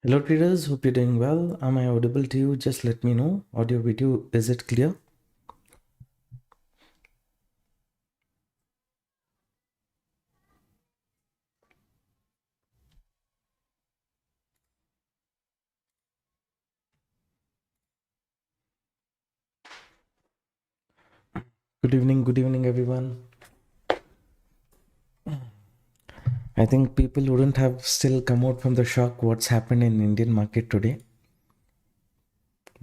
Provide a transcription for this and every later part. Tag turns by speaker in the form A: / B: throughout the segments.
A: Hello traders, hope you're doing well. Am I audible to you? Just let me know. Audio video, is it clear? Good evening everyone. I think people wouldn't have still come out from the shock what's happened in Indian market today.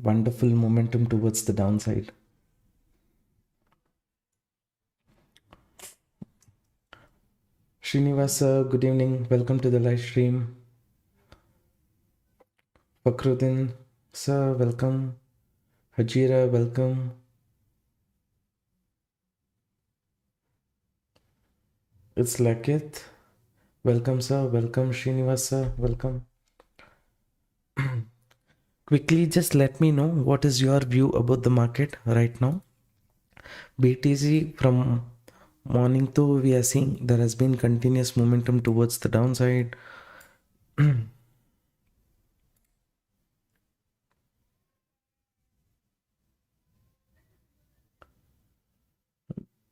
A: Wonderful momentum towards the downside. Srinivasa, good evening. Welcome to the live stream. Fakrudin, sir, welcome. Hajira, welcome. It's Lakit. Welcome, sir. Welcome, Srinivasa. Welcome. Quickly, just let me know what is your view about the market right now. BTC from morning to we are seeing there has been continuous momentum towards the downside.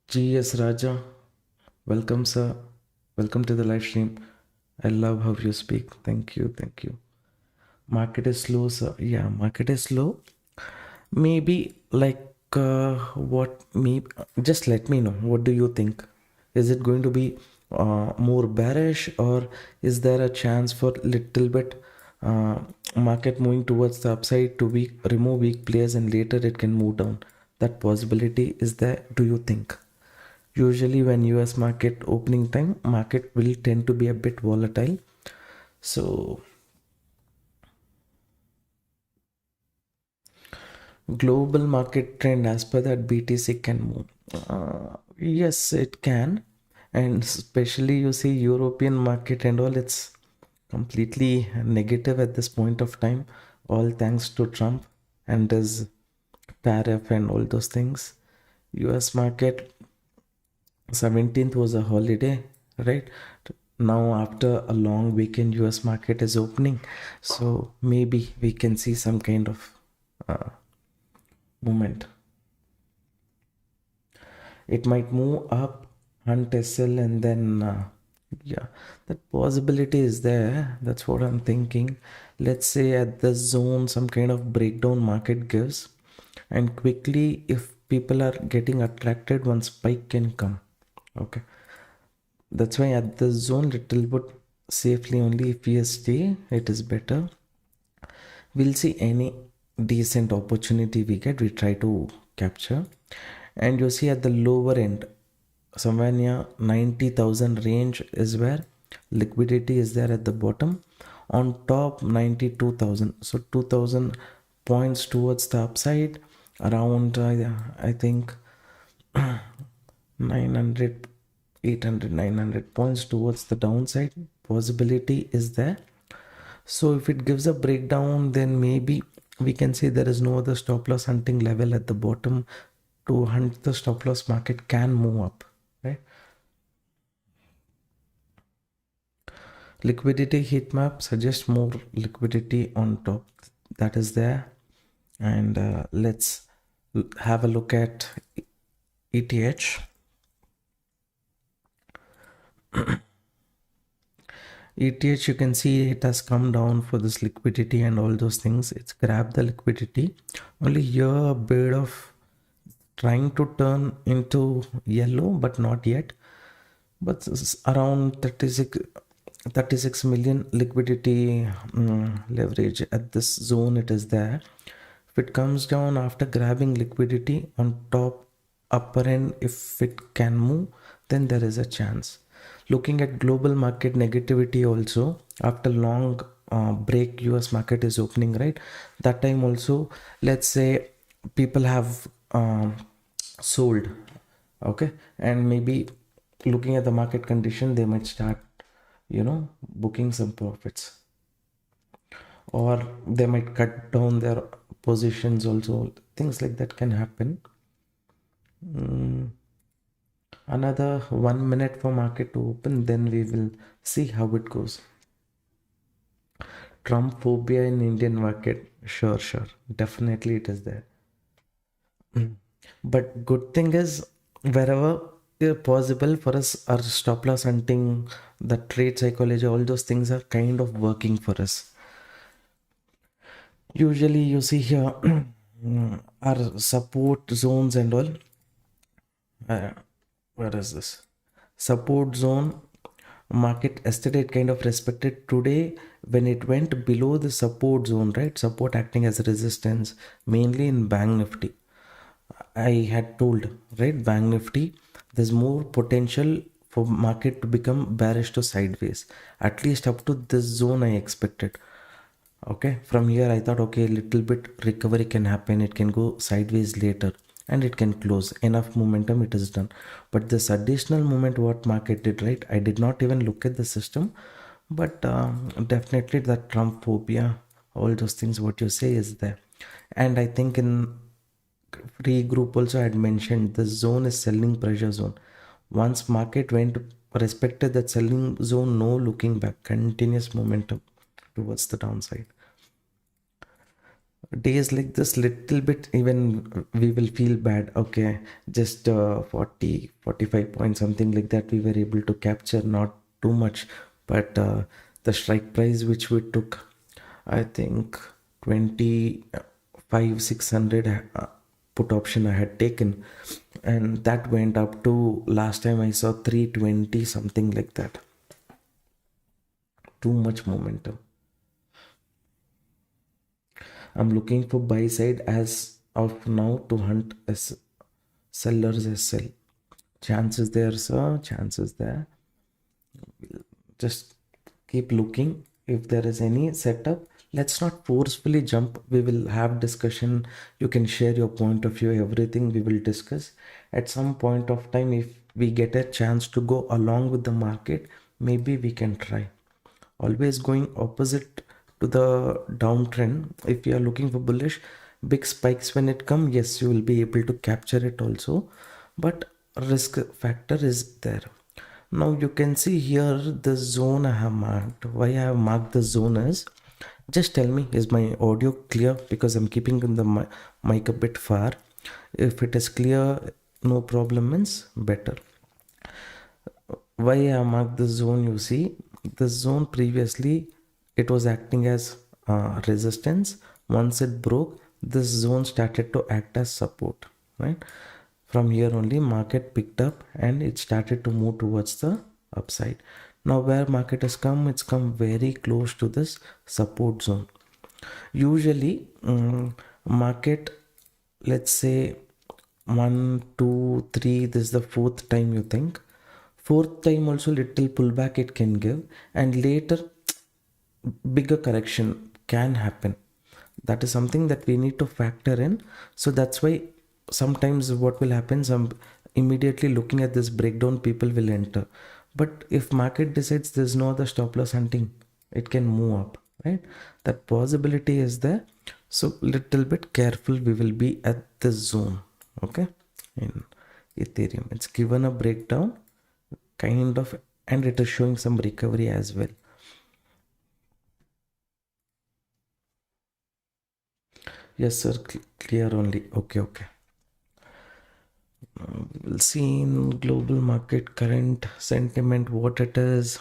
A: GS Raja, welcome sir. Welcome to the live stream. I love how you speak. Thank you. Thank you. Market is slow, sir. Yeah, market is slow. Maybe like what me just let me know. What do you think? Is it going to be more bearish, or is there a chance for little bit market moving towards the upside to remove weak players and later it can move down? That possibility is there, do you think? Usually when US market opening time, market will tend to be a bit volatile. So global market trend, as per that, BTC can move. Yes, it can. And especially you see European market and all, it's completely negative at this point of time, all thanks to Trump and his tariff and all those things. US market 17th was a holiday, right? Now after a long weekend, US market is opening, so maybe we can see some kind of movement. It might move up, hunt SL, and then yeah, that possibility is there. That's what I'm thinking. Let's say at the zone some kind of breakdown market gives, and quickly if people are getting attracted, one spike can come. Okay, that's why at the zone little bit safely only, if we stay it is better. We'll see any decent opportunity we get, we try to capture. And you see at the lower end somewhere near 90,000 range is where liquidity is there at the bottom. On top 92,000, so 2,000 points towards the upside, around I think 900, 800, 900 points towards the downside possibility is there. So if it gives a breakdown, then maybe we can say there is no other stop loss hunting level at the bottom to hunt. The stop loss market can move up, right? Liquidity heat map suggests more liquidity on top, that is there. And let's have a look at ETH. ETH, you can see it has come down for this liquidity and all those things. It's grabbed the liquidity. Only here a bit of trying to turn into yellow, but not yet. But around 36 million liquidity leverage at this zone, it is there. If it comes down after grabbing liquidity on top upper end, if it can move, then there is a chance. Looking at global market negativity also, after long break, US market is opening, right? That time also, let's say people have sold, okay, and maybe looking at the market condition, they might start booking some profits, or they might cut down their positions also. Things like that can happen. Another 1 minute for market to open, then we will see how it goes. Trump phobia in Indian market. Sure, sure. Definitely it is there. But good thing is, wherever possible for us, our stop loss hunting, the trade psychology, all those things are kind of working for us. Usually you see here our support zones and all. Uh, where is this? Support zone market yesterday it kind of respected. Today when it went below the support zone, right? Support acting as a resistance, mainly in Bank Nifty. I had told, right, Bank Nifty, there's more potential for market to become bearish to sideways. At least up to this zone I expected. Okay, from here I thought, okay, a little bit recovery can happen. It can go sideways later and it can close. Enough momentum, it is done. But this additional moment, what market did, right? I did not even look at the system, but definitely that Trump phobia, all those things, what you say is there. And I think in free group also had mentioned the zone is selling pressure zone. Once market went respected that selling zone, no looking back, continuous momentum towards the downside. Days like this little bit even we will feel bad. Okay, just 40 45 points something like that we were able to capture, not too much, but the strike price which we took, I think 25 600 put option I had taken, and that went up to, last time I saw 320 something like that. Too much momentum. I'm looking for buy side as of now to hunt as sellers as sell. Chances there, sir. Chances there. Just keep looking. If there is any setup, let's not forcefully jump. We will have discussion. You can share your point of view. Everything we will discuss. At some point of time, if we get a chance to go along with the market, maybe we can try. Always going opposite to the downtrend. If you are looking for bullish, big spikes when it come, yes, you will be able to capture it also, but risk factor is there. Now you can see here the zone I have marked. Why I have marked the zone is, just tell me, is my audio clear? Because I'm keeping the mic a bit far. If it is clear, no problem means better. Why I marked the zone, you see, the zone previously it was acting as resistance. Once it broke, this zone started to act as support, right? From here only market picked up and it started to move towards the upside. Now where market has come, it's come very close to this support zone. Usually market, let's say 1 2 3, this is the fourth time you think, fourth time also little pullback it can give, and later bigger correction can happen. That is something that we need to factor in. So that's why sometimes what will happen, some immediately looking at this breakdown people will enter, but if market decides there's no other stop loss hunting, it can move up, right? That possibility is there. So little bit careful we will be at this zone. Okay, in Ethereum it's given a breakdown kind of, and it is showing some recovery as well. Yes sir, clear only. Okay, okay. We'll see in global market current sentiment what it is.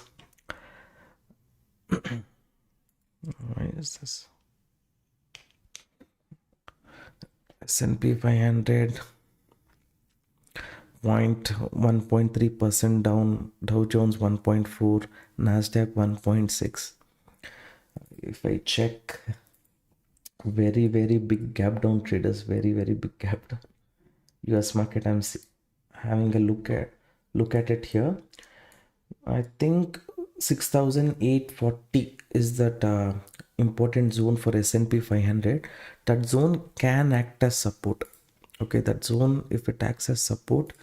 A: Why is this? S&P 500 1.3% down, Dow Jones 1.4, Nasdaq 1.6. If I check, very big gap down traders, very big gap down. US market, I'm having a look at it here. I think 6,840 is that important zone for S&P 500. That zone can act as support. Okay, that zone, if it acts as support,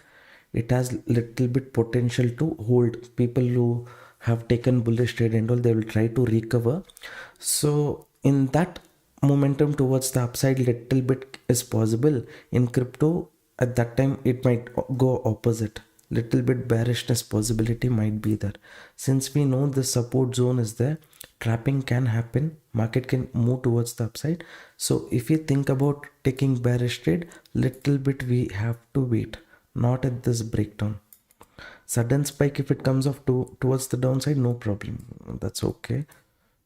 A: it has little bit potential to hold. People who have taken bullish trade and all, they will try to recover. So in that momentum towards the upside, little bit is possible. In crypto at that time it might go opposite, little bit bearishness possibility might be there. Since we know the support zone is there, trapping can happen, market can move towards the upside. So if you think about taking bearish trade, little bit we have to wait, not at this breakdown. Sudden spike, if it comes off towards the downside, no problem, that's okay,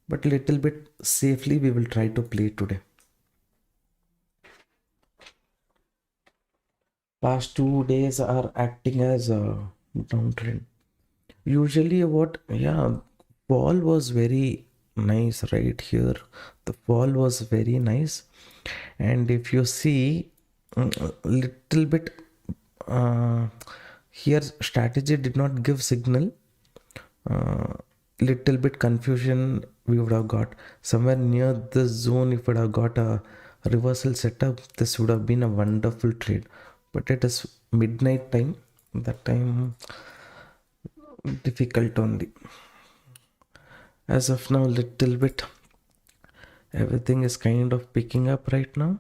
A: but little bit safely we will try to play today. Past 2 days are acting as a downtrend. Usually what, yeah, fall was very nice right here. The fall was very nice. And if you see little bit here, strategy did not give signal. Little bit confusion we would have got somewhere near this zone. If would have got a reversal setup, this would have been a wonderful trade, but it is midnight time, that time difficult only. As of now, little bit everything is kind of picking up right now.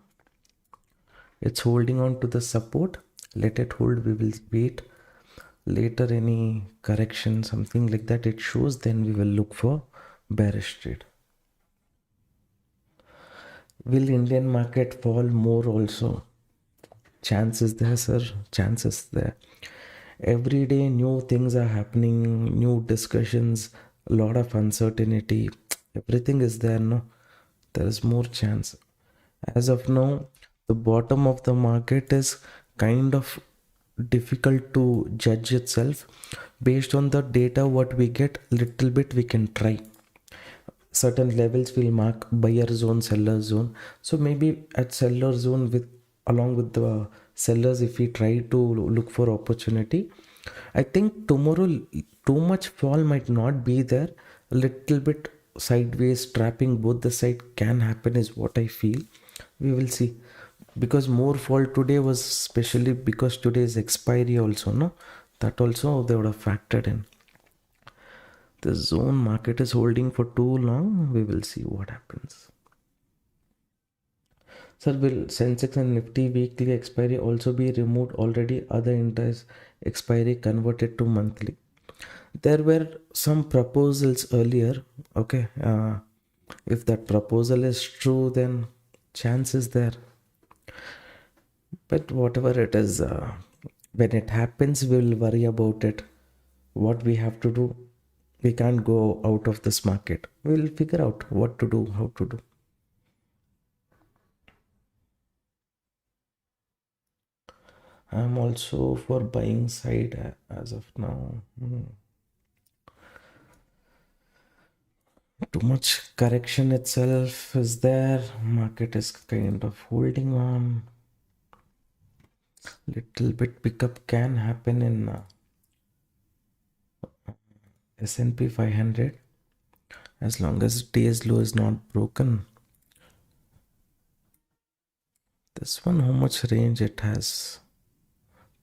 A: It's holding on to the support, let it hold, we will wait. Later any correction, something like that it shows, then we will look for bearish trade. Will Indian market fall more also? Chances there, sir, chances there. Every day new things are happening, new discussions, a lot of uncertainty, everything is there, no? There is more chance. As of now, the bottom of the market is kind of difficult to judge itself. Based on the data what we get, little bit we can try. Certain levels will mark buyer zone, seller zone. So maybe at seller zone, with along with the sellers, if we try to look for opportunity, I think tomorrow too much fall might not be there. A little bit sideways trapping both the side can happen is what I feel. We will see, because more fall today was especially because today is expiry also, no? That also they would have factored in. The zone market is holding for too long. We will see what happens. Sir, will Sensex and Nifty weekly expiry also be removed? Already other indices expiry converted to monthly. There were some proposals earlier. Okay, if that proposal is true, then chance is there. But whatever it is, when it happens, we'll worry about it. What we have to do, we can't go out of this market. We'll figure out what to do, how to do. I'm also for buying side as of now. Too much correction itself is there. Market is kind of holding on. Little bit pickup can happen in S&P 500 as long as today's low is not broken. This one, how much range it has?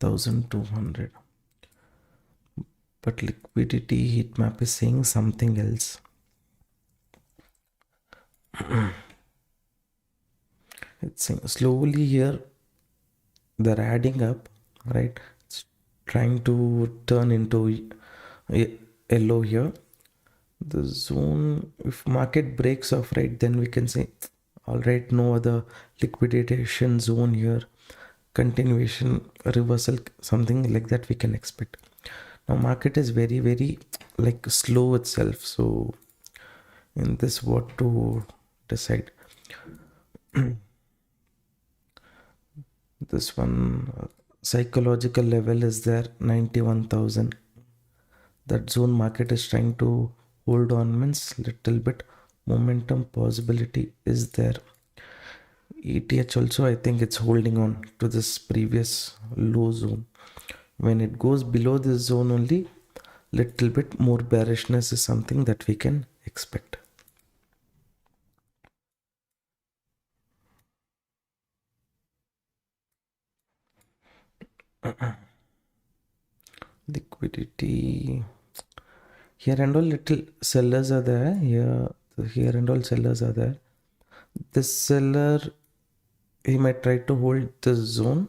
A: 1200. But liquidity heat map is saying something else. It's saying slowly here they're adding up, right? It's trying to turn into yellow here. The zone, if market breaks off, right, then we can say, all right, no other liquidation zone here, continuation, reversal, something like that we can expect. Now market is very, very like slow itself. So in this, what to decide? This one, psychological level is there, 91,000. That zone market is trying to hold on, means little bit momentum possibility is there. ETH also, I think it's holding on to this previous low zone. When it goes below this zone only, little bit more bearishness is something that we can expect. Liquidity here and all, little sellers are there here and all sellers are there. This seller, he might try to hold this zone,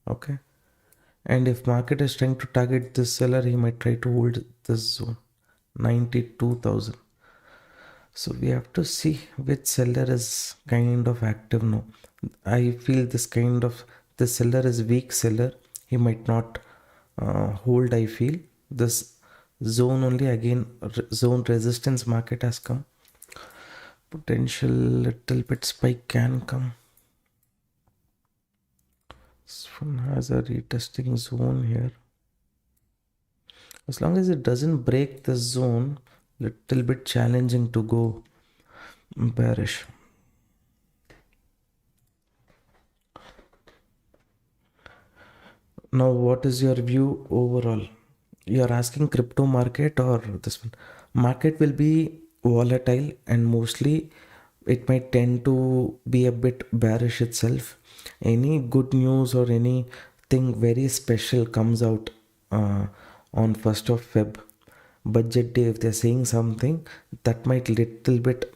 A: okay, and if market is trying to target this seller, he might try to hold this zone, 92,000. So we have to see which seller is kind of active now. I feel the seller is weak seller. He might not hold. I feel this zone only again zone resistance market has come. Potential little bit spike can come. This one has a retesting zone here. As long as it doesn't break the zone, little bit challenging to go bearish. Now, what is your view overall? You're asking crypto market or this one? Market will be volatile and mostly it might tend to be a bit bearish itself. Any good news or anything very special comes out on 1st of Feb, budget day, if they're saying something that might little bit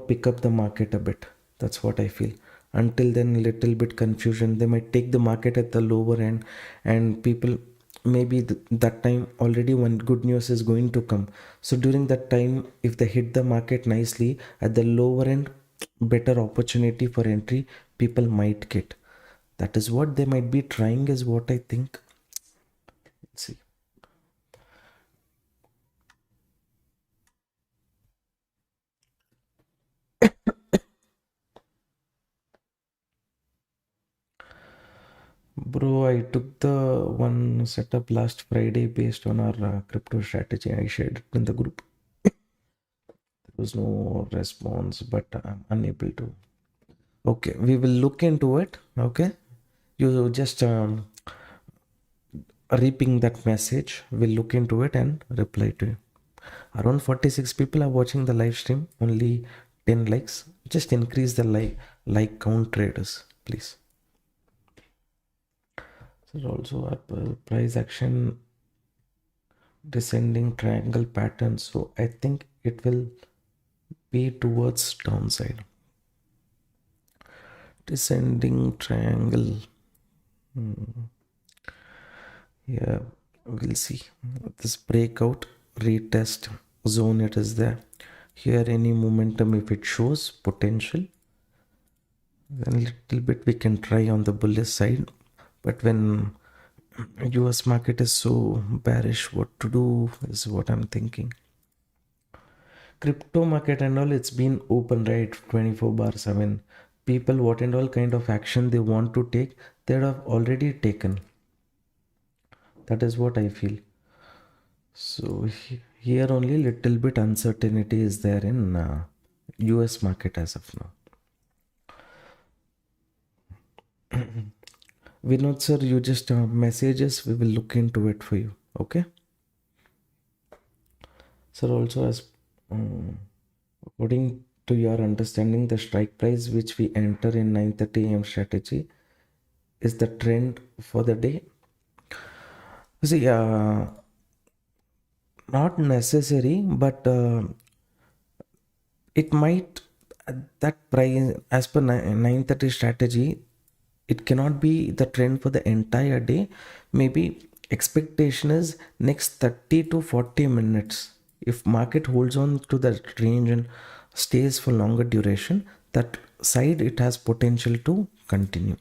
A: pick up the market a bit. That's what I feel. Until then, little bit confusion. They might take the market at the lower end, and people maybe that time already one good news is going to come. So during that time, if they hit the market nicely at the lower end, better opportunity for entry people might get. That is what they might be trying, is what I think. Let's see. Bro, I took the one setup last Friday based on our crypto strategy. I shared it in the group. There was no response, but I'm unable to. Okay, we will look into it. Okay, you just reaping that message. We'll look into it and reply to you. Around 46 people are watching the live stream. Only 10 likes. Just increase the like count, traders, please. So also our price action descending triangle pattern, so I think it will be towards downside. Descending triangle. Yeah, we'll see this breakout retest zone. It is there here. Any momentum, if it shows potential, then little bit we can try on the bullish side. But when US market is so bearish, what to do is what I'm thinking. Crypto market and all, it's been open, right? 24/7. People what and all kind of action they want to take, they have already taken. That is what I feel. So here only little bit uncertainty is there in US market as of now. Vinod sir, you just messages, we will look into it for you. Okay sir. Also, as according to your understanding, the strike price which we enter in 9:30 a.m. strategy is the trend for the day. See, not necessary, but it might that price as per 9:30 strategy, it cannot be the trend for the entire day. Maybe expectation is next 30 to 40 minutes. If market holds on to that range and stays for longer duration, that side it has potential to continue.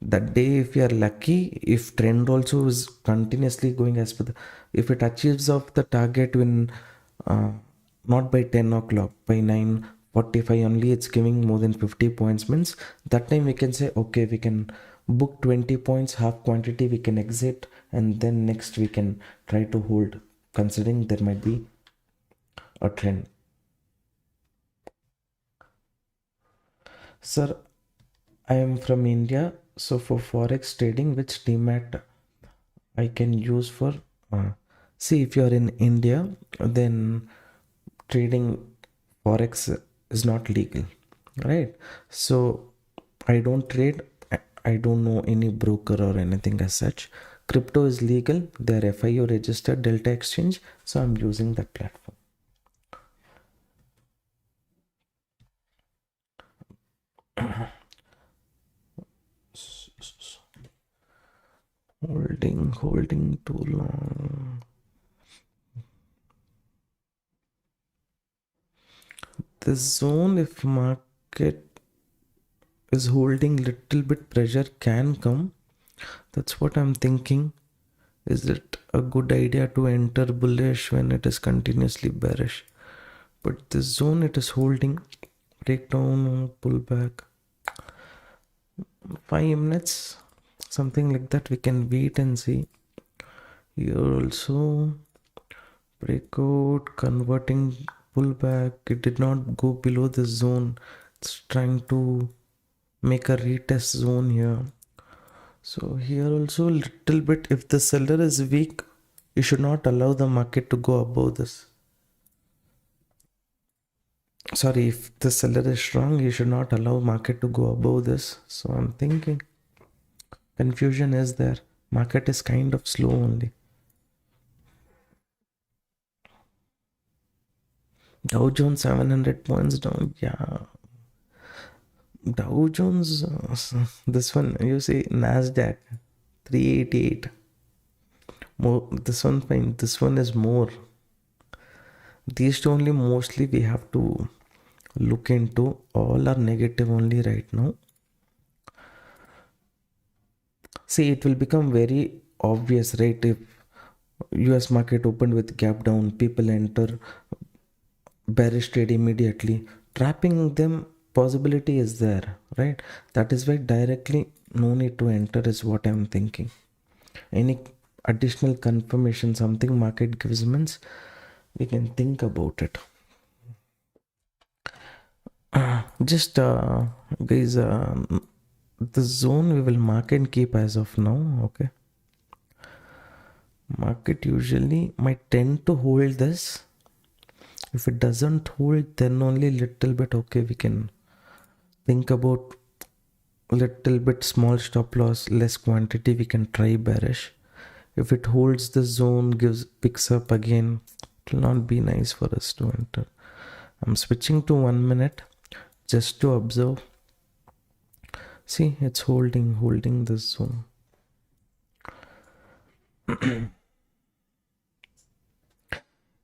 A: That day, if you are lucky, if trend also is continuously going as per the, if it achieves of the target when not by 10 o'clock, by 9:45 only, it's giving more than 50 points, means that time we can say okay, we can book 20 points, half quantity we can exit, and then next we can try to hold, considering there might be a trend. Sir, I am from India, so for forex trading, which demat I can use for see, if you are in India, then trading forex is not legal, right? So I don't trade. I don't know any broker or anything as such. Crypto is legal. They're FIO registered, Delta Exchange, so I'm using that platform. Holding too long. this zone, if market is holding little bit, pressure can come. That's what I'm thinking. Is it a good idea to enter bullish when it is continuously bearish? But this zone it is holding, breakdown or pullback. 5 minutes, something like that. We can wait and see. Here also breakout, converting, pullback. It did not go below this zone. It's trying to make a retest zone here. So here also little bit, if the seller is weak, you should not allow the market to go above this. Sorry, if the seller is strong, you should not allow market to go above this. So I'm thinking confusion is there. Market is kind of slow only. Dow Jones 700 points down. Yeah. Dow Jones, this one, you see, NASDAQ 388. More, this one fine. This one is more. These two only mostly we have to look into. All are negative only right now. See, it will become very obvious, right? If US market opened with gap down, people enter bearish trade immediately. Trapping them possibility is there, right? That is why directly no need to enter is what I'm thinking. Any additional confirmation, something market gives means we can think about it. Just guys, the zone we will mark and keep as of now. Okay, market usually might tend to hold this. If it doesn't hold, then only little bit okay, we can think about little bit small stop loss, less quantity, we can try bearish. If it holds the zone, picks up again, it will not be nice for us to enter. I'm switching to 1 minute just to observe. See, it's holding this zone.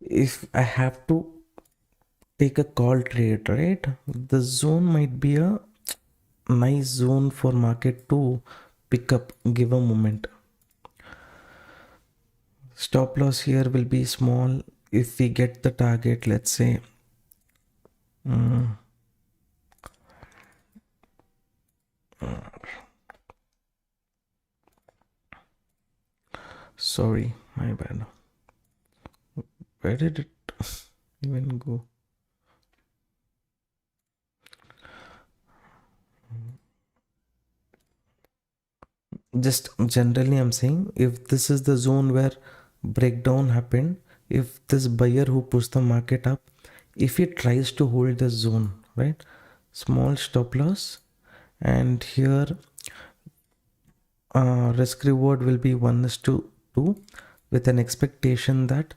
A: If I have to take a call trade, right, the zone might be a nice zone for market to pick up, give a moment. Stop loss here will be small. If we get the target, let's say sorry, my bad. Where did it even go? Just generally I'm saying, if this is the zone where breakdown happened, if this buyer who pushed the market up, if he tries to hold the zone, right, small stop loss, and here risk reward will be 1:2 with an expectation that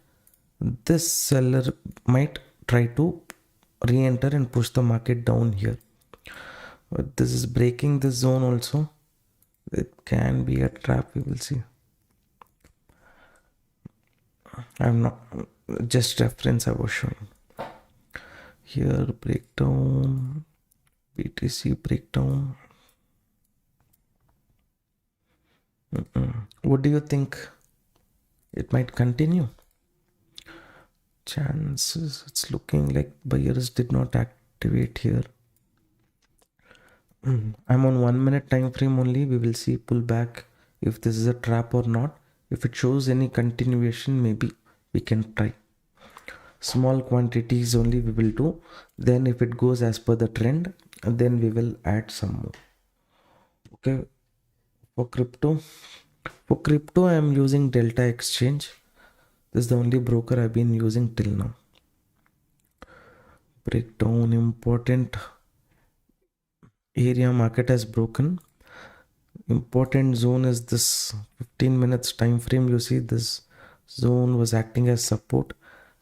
A: this seller might try to re-enter and push the market down here. But this is breaking this zone also. It can be a trap, we will see. I'm not, just reference I was showing. Here breakdown, BTC breakdown. What do you think? It might continue. Chances, it's looking like buyers did not activate here. I'm on 1 minute time frame only. We will see pullback if this is a trap or not. If it shows any continuation, maybe we can try. Small quantities only we will do. Then if it goes as per the trend, then we will add some more. Okay. For crypto I am using Delta Exchange. This is the only broker I've been using till now. Breakdown, important area market has broken. Important zone is this 15 minutes time frame. You see this zone was acting as support.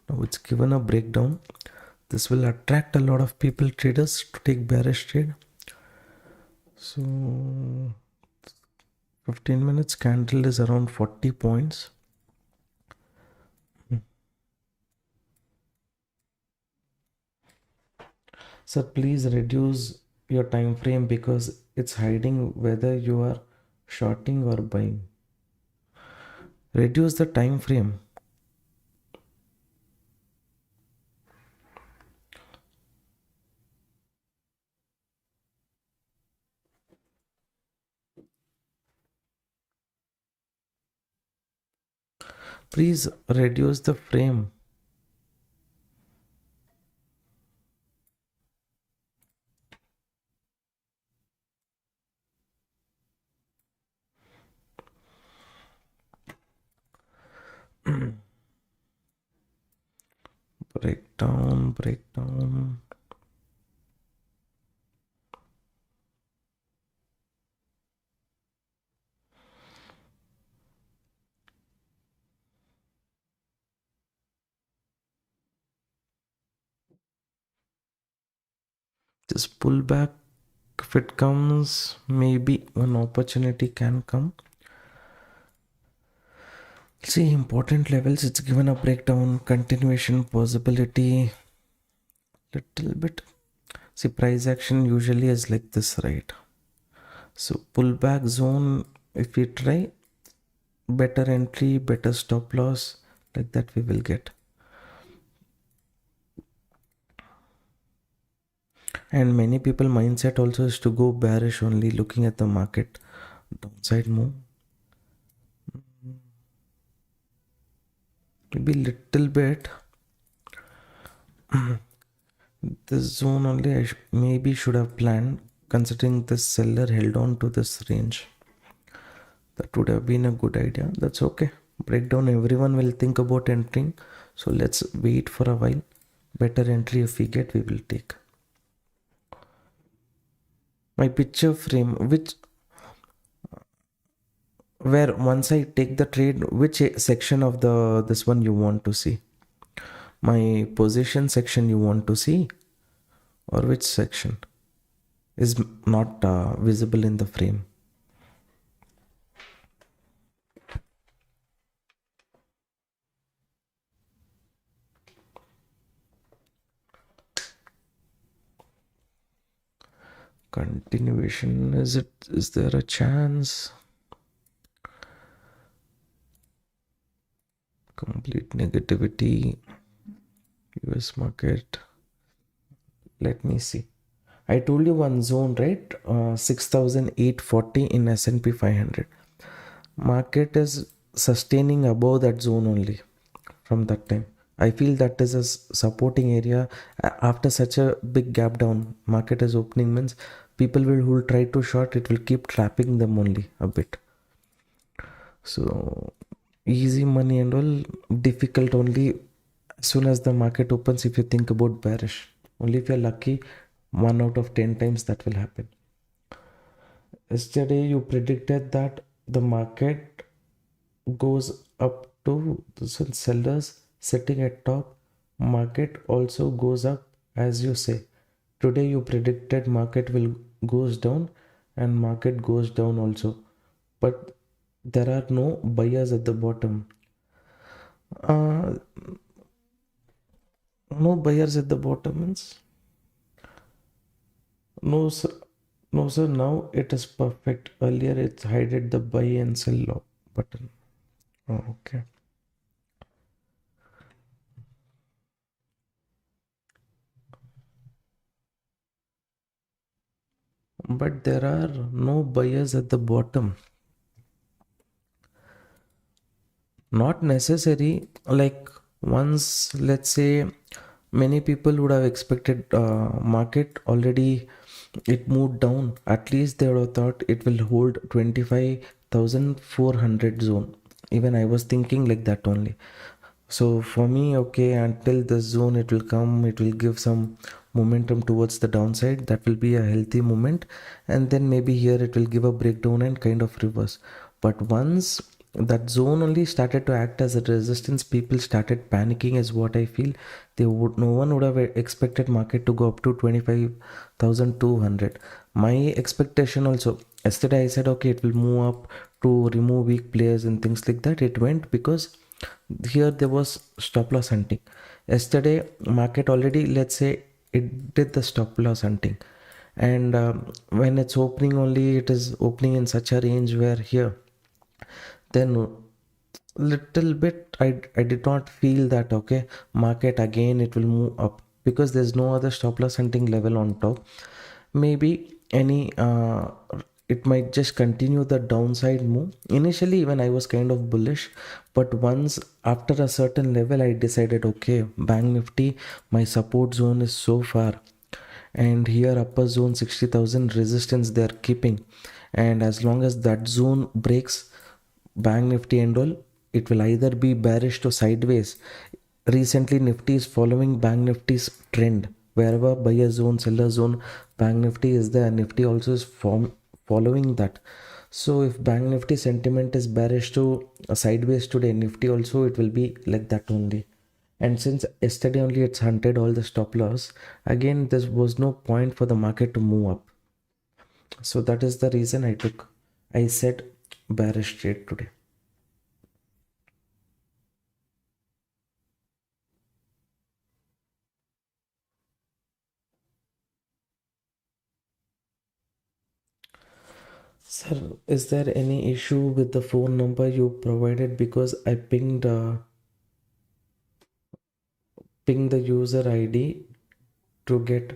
A: Now it's given a breakdown. This will attract a lot of people, traders, to take bearish trade. So 15 minutes candle is around 40 points. Sir, please reduce your time frame because it's hiding whether you are shorting or buying. Reduce the time frame. Please reduce the frame. Breakdown, breakdown. This pullback, if it comes, maybe one opportunity can come. See, important levels, it's given a breakdown, continuation, possibility, little bit. See, price action usually is like this, right? So, pullback zone, if we try, better entry, better stop loss, like that we will get. And many people mindset also is to go bearish only, looking at the market downside move. Maybe little bit. This zone only I maybe should have planned, considering this seller held on to this range. That would have been a good idea. That's okay. Breakdown, everyone will think about entering. So let's wait for a while. Better entry if we get, we will take. My picture frame, where once I take the trade, which section of this one you want to see? My position section you want to see, or which section is not visible in the frame? Continuation, is there a chance? Complete negativity. US market, let me see. I told you one zone, right? 6,840 in S&P 500. Market is sustaining above that zone only from that time. I feel that is a supporting area. After such a big gap down, market is opening means people who will try to short, it will keep trapping them only a bit. So easy money and all, difficult only as soon as the market opens. If you think about bearish, only if you're lucky, 1 out of 10 times that will happen. Yesterday you predicted that the market goes up to the sellers sitting at top, market also goes up as you say. Today you predicted market will goes down, and market goes down also, but there are no buyers at the bottom. uh, no buyers at the bottom means no sir. No sir, now it is perfect. Earlier it hided the buy and sell button. Oh, okay. But there are no buyers at the bottom. Not necessary. Like once, let's say, many people would have expected market already, it moved down. At least they would have thought it will hold 25,400 zone. Even I was thinking like that only. So for me, okay, until this zone, it will come, it will give some momentum towards the downside. That will be a healthy moment. And then maybe here it will give a breakdown and kind of reverse. But once that zone only started to act as a resistance, people started panicking, is what I feel. No one would have expected market to go up to 25,200. My expectation also, yesterday I said, okay, it will move up to remove weak players and things like that. It went because here there was stop loss hunting. Yesterday market already, let's say, it did the stop loss hunting. And when it's opening only, it is opening in such a range where here, then little bit I did not feel that okay, market again it will move up, because there's no other stop loss hunting level on top. Maybe any it might just continue the downside move. Initially even I was kind of bullish, but once after a certain level I decided okay, bank nifty, my support zone is so far, and here upper zone 60,000 resistance they are keeping, and as long as that zone breaks, bank nifty and all, it will either be bearish to sideways. Recently nifty is following bank nifty's trend. Wherever buyer zone, seller zone, bank nifty is there, nifty also is following that. So if bank nifty sentiment is bearish to sideways today, nifty also it will be like that only. And since yesterday only it's hunted all the stop loss, again there was no point for the market to move up. So that is the reason I said bearish trade today. Sir, is there any issue with the phone number you provided? Because I pinged the user ID to get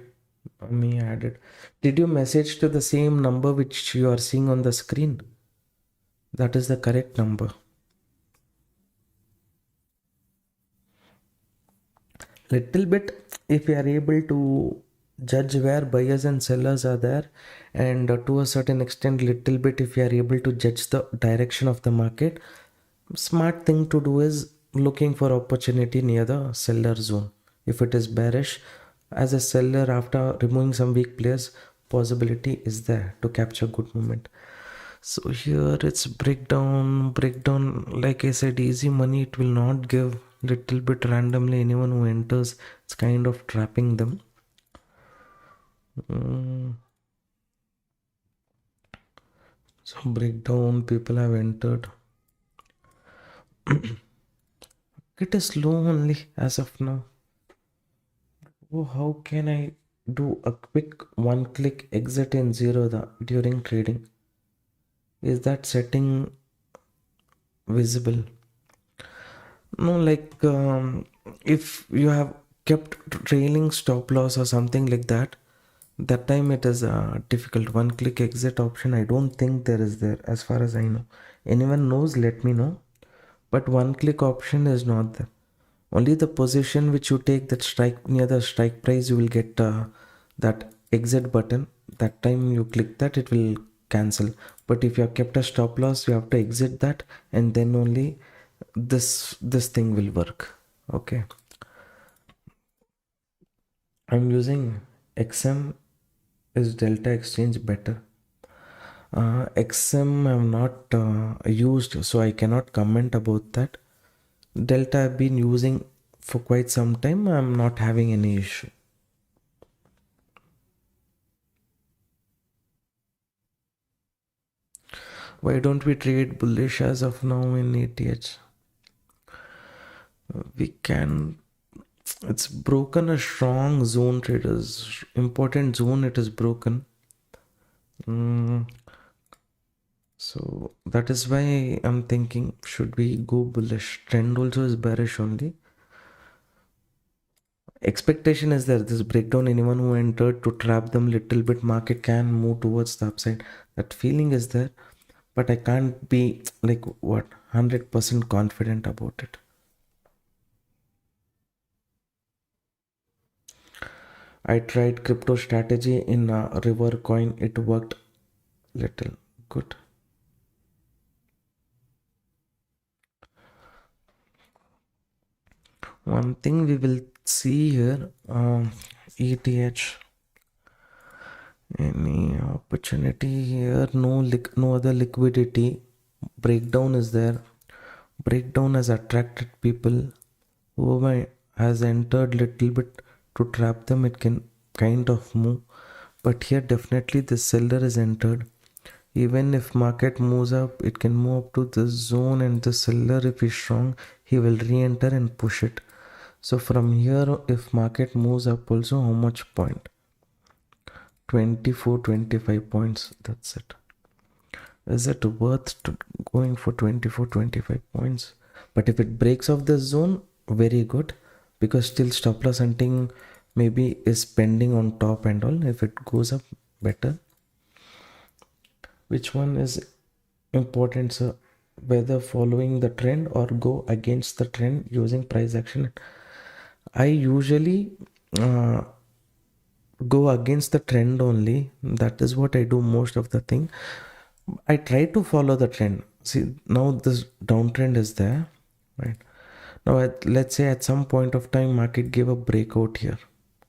A: me added. Did you message to the same number which you are seeing on the screen? That is the correct number. Little bit, if you are able to judge where buyers and sellers are there, and to a certain extent little bit if you are able to judge the direction of the market, smart thing to do is looking for opportunity near the seller zone. If it is bearish, as a seller after removing some weak players, possibility is there to capture good movement. So here it's breakdown, like I said, easy money it will not give. Little bit randomly anyone who enters, it's kind of trapping them. So breakdown, people have entered. It is slow only as of now. Oh, how can I do a quick one click exit in zero during trading? Is that setting visible? No, like if you have kept trailing stop loss or something like that, that time it is difficult. One click exit option, I don't think there is there as far as I know. Anyone knows, let me know. But one click option is not there. Only the position which you take, that strike near the strike price, you will get that exit button. That time you click that, it will cancel. But if you have kept a stop loss, you have to exit that, and then only this thing will work. Okay, I'm using XM. Is Delta Exchange better? XM I'm not used, so I cannot comment about that. Delta I've been using for quite some time. I'm not having any issue. Why don't we trade bullish as of now in ATH? We can. It's broken a strong zone, traders. Important zone it is broken. So that is why I'm thinking, should we go bullish? Trend also is bearish only. Expectation is there, this breakdown, anyone who entered to trap them little bit, market can move towards the upside. That feeling is there, but I can't be like 100% confident about it. I tried crypto strategy in a river coin, it worked little good. One thing we will see here, ETH, any opportunity here? No other liquidity. Breakdown is there. Breakdown has attracted people. Whoever has entered little bit to trap them, it can kind of move. But here definitely the seller is entered. Even if market moves up, it can move up to this zone, and the seller, if he's strong, he will re-enter and push it. So from here, if market moves up also, how much point? 24, 25 points. That's it. Is it worth going for 24, 25 points? But if it breaks off the zone, very good, because still stop loss hunting maybe is pending on top and all. If it goes up, better. Which one is important, sir? Whether following the trend or go against the trend using price action? I usually uh, go against the trend only. That is what I do most of the thing. I try to follow the trend. See, now this downtrend is there, right? Now, let's say at some point of time, market gave a breakout here.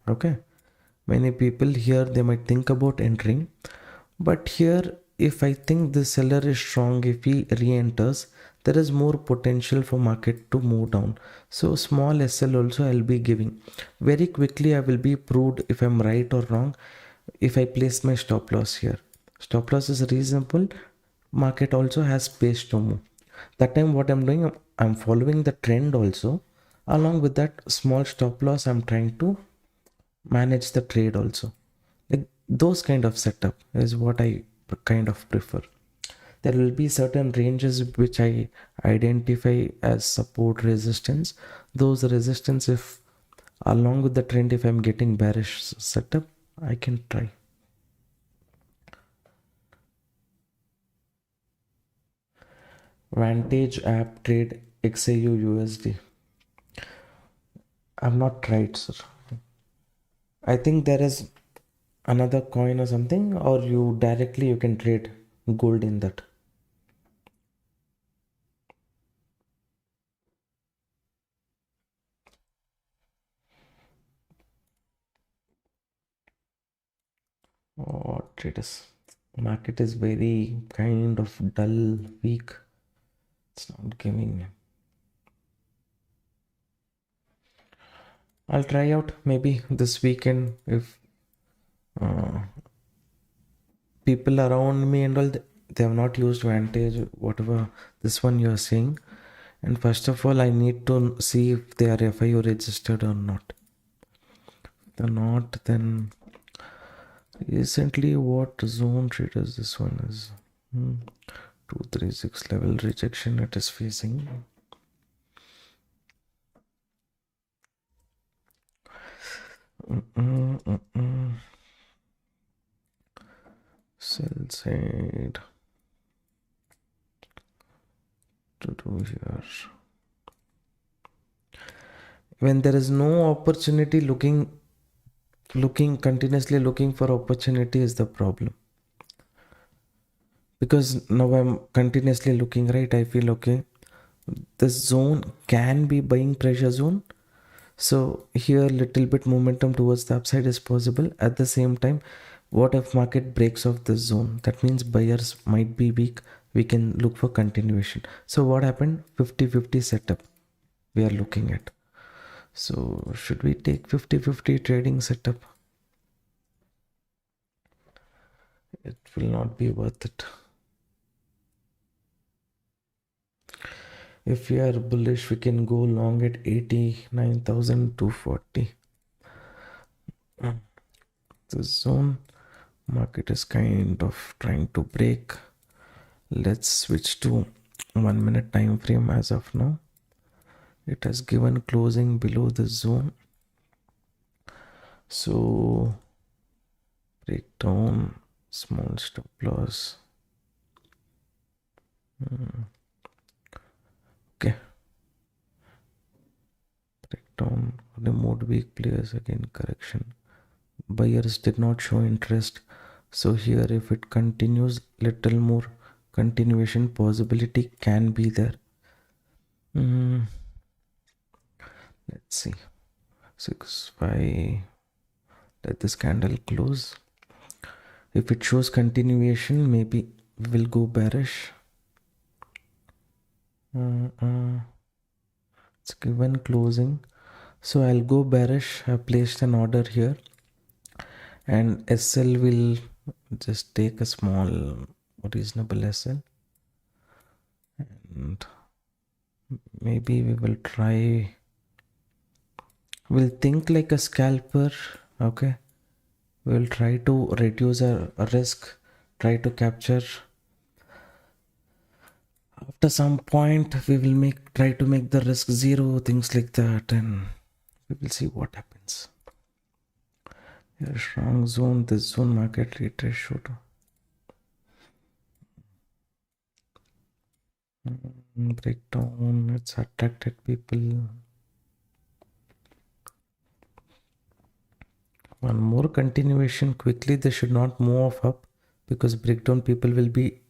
A: Okay, many people here they might think about entering, but here, if I think the seller is strong, if he re-enters, there is more potential for market to move down. So small SL also I'll be giving. Very quickly I will be proved if I'm right or wrong if I place my stop loss here. Stop loss is reasonable. Market also has space to move. That time what I'm doing, I'm following the trend also. Along with that small stop loss, I'm trying to manage the trade also. Like those kind of setup is what I kind of prefer. There will be certain ranges which I identify as support resistance. Those resistance, if along with the trend, if I'm getting bearish setup, I can try. Vantage app trade XAU USD. I've not tried, sir. I think there is another coin or something, or you directly you can trade gold in that. Oh, traders. Market is very kind of dull, weak. It's not giving. I'll try out maybe this weekend if uh, people around me and all they have not used Vantage, whatever this one you are saying. And first of all, I need to see if they are FIO registered or not. If they're not, then recently what zone traders this one is? 236 level rejection it is facing. Sell side to do here. When there is no opportunity, looking continuously looking for opportunity is the problem. Because now I'm continuously looking, right? I feel okay. This zone can be buying pressure zone. So here little bit momentum towards the upside is possible. At the same time, what if market breaks off this zone? That means buyers might be weak. We can look for continuation. So what happened? 50-50 setup we are looking at. So should we take 50-50 trading setup? It will not be worth it. If we are bullish, we can go long at 89,240. The zone market is kind of trying to break. Let's switch to 1 minute time frame as of now. It has given closing below the zone. So breakdown, small stop loss. Okay. Breakdown, removed weak players, again correction. Buyers did not show interest. So here if it continues, little more continuation possibility can be there. Let's see. 6-5. Let this candle close. If it shows continuation, maybe we will go bearish. It's given closing. So I'll go bearish. I placed an order here. And SL will just take a small reasonable SL. And maybe we will try We'll think like a scalper. Okay, we'll try to reduce our risk, try to capture. After some point we will try to make the risk zero, things like that, and we will see what happens. Here, strong zone, this zone market retreat should breakdown. It's attracted people. One more continuation quickly. They should not move up because breakdown people will be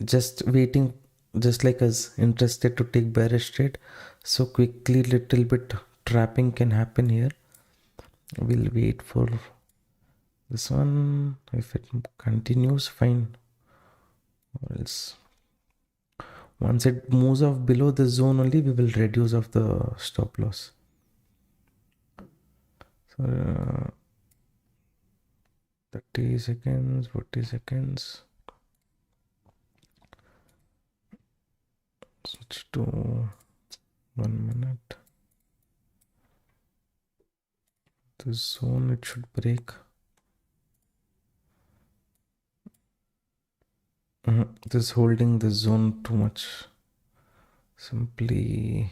A: just waiting, just like us, interested to take bearish trade. So quickly, little bit trapping can happen here. We'll wait for this one. If it continues, fine. Or else, once it moves off below the zone only, we will reduce off the stop loss. So 30 seconds, 40 seconds. Switch to 1 minute. The zone, it should break. This holding the zone too much. Simply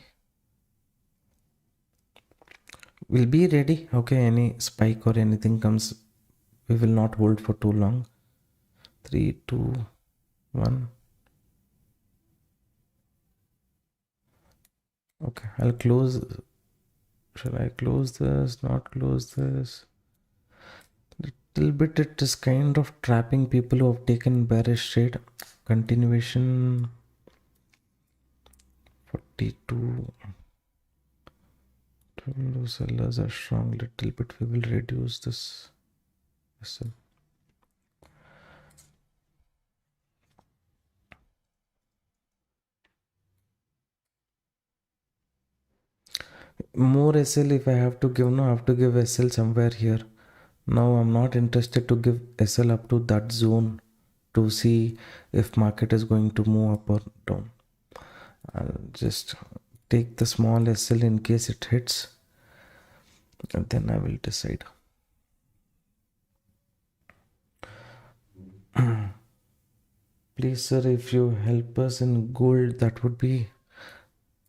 A: we'll be ready. Okay, any spike or anything comes, we will not hold for too long. 3, 2, 1. Okay, I'll close. Shall I close this? Not close this? Little bit it is kind of trapping people who have taken bearish trade. Continuation 42. Those sellers are strong. Little bit we will reduce this. SL. More SL if I have to give. No, I have to give SL somewhere here. Now I'm not interested to give SL up to that zone to see if market is going to move up or down. I'll just take the small SL in case it hits, and then I will decide. Please sir, if you help us in gold, that would be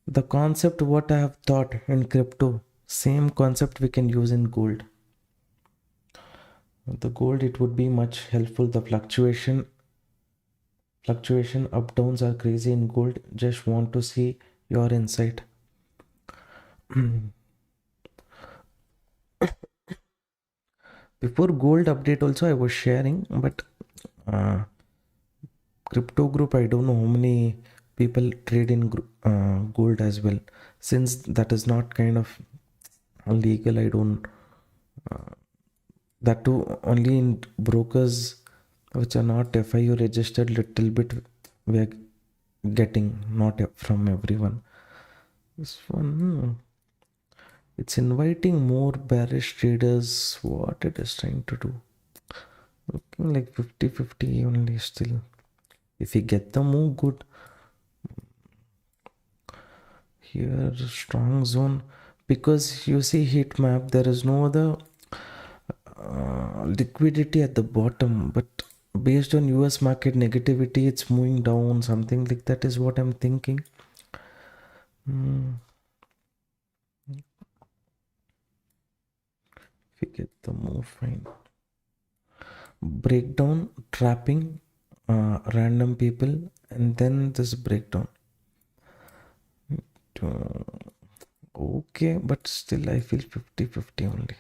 A: the concept what I have taught in crypto. Same concept we can use in gold. The gold, it would be much helpful. The fluctuation up downs are crazy in gold. Just want to see your insight. Before gold update also I was sharing, but crypto group, I don't know how many people trade in gold as well. Since that is not kind of legal, I don't that too only in brokers which are not FIU registered. Little bit we are getting, not from everyone. This one, it's inviting more bearish traders. What it is trying to do, looking like 50-50 only still. If we get the move, good. Here strong zone, because you see heat map, there is no other liquidity at the bottom, but based on US market negativity, it's moving down, something like that is what I'm thinking. If we get the move, fine. Breakdown, trapping random people, and then this breakdown. Okay, but still I feel 50-50 only.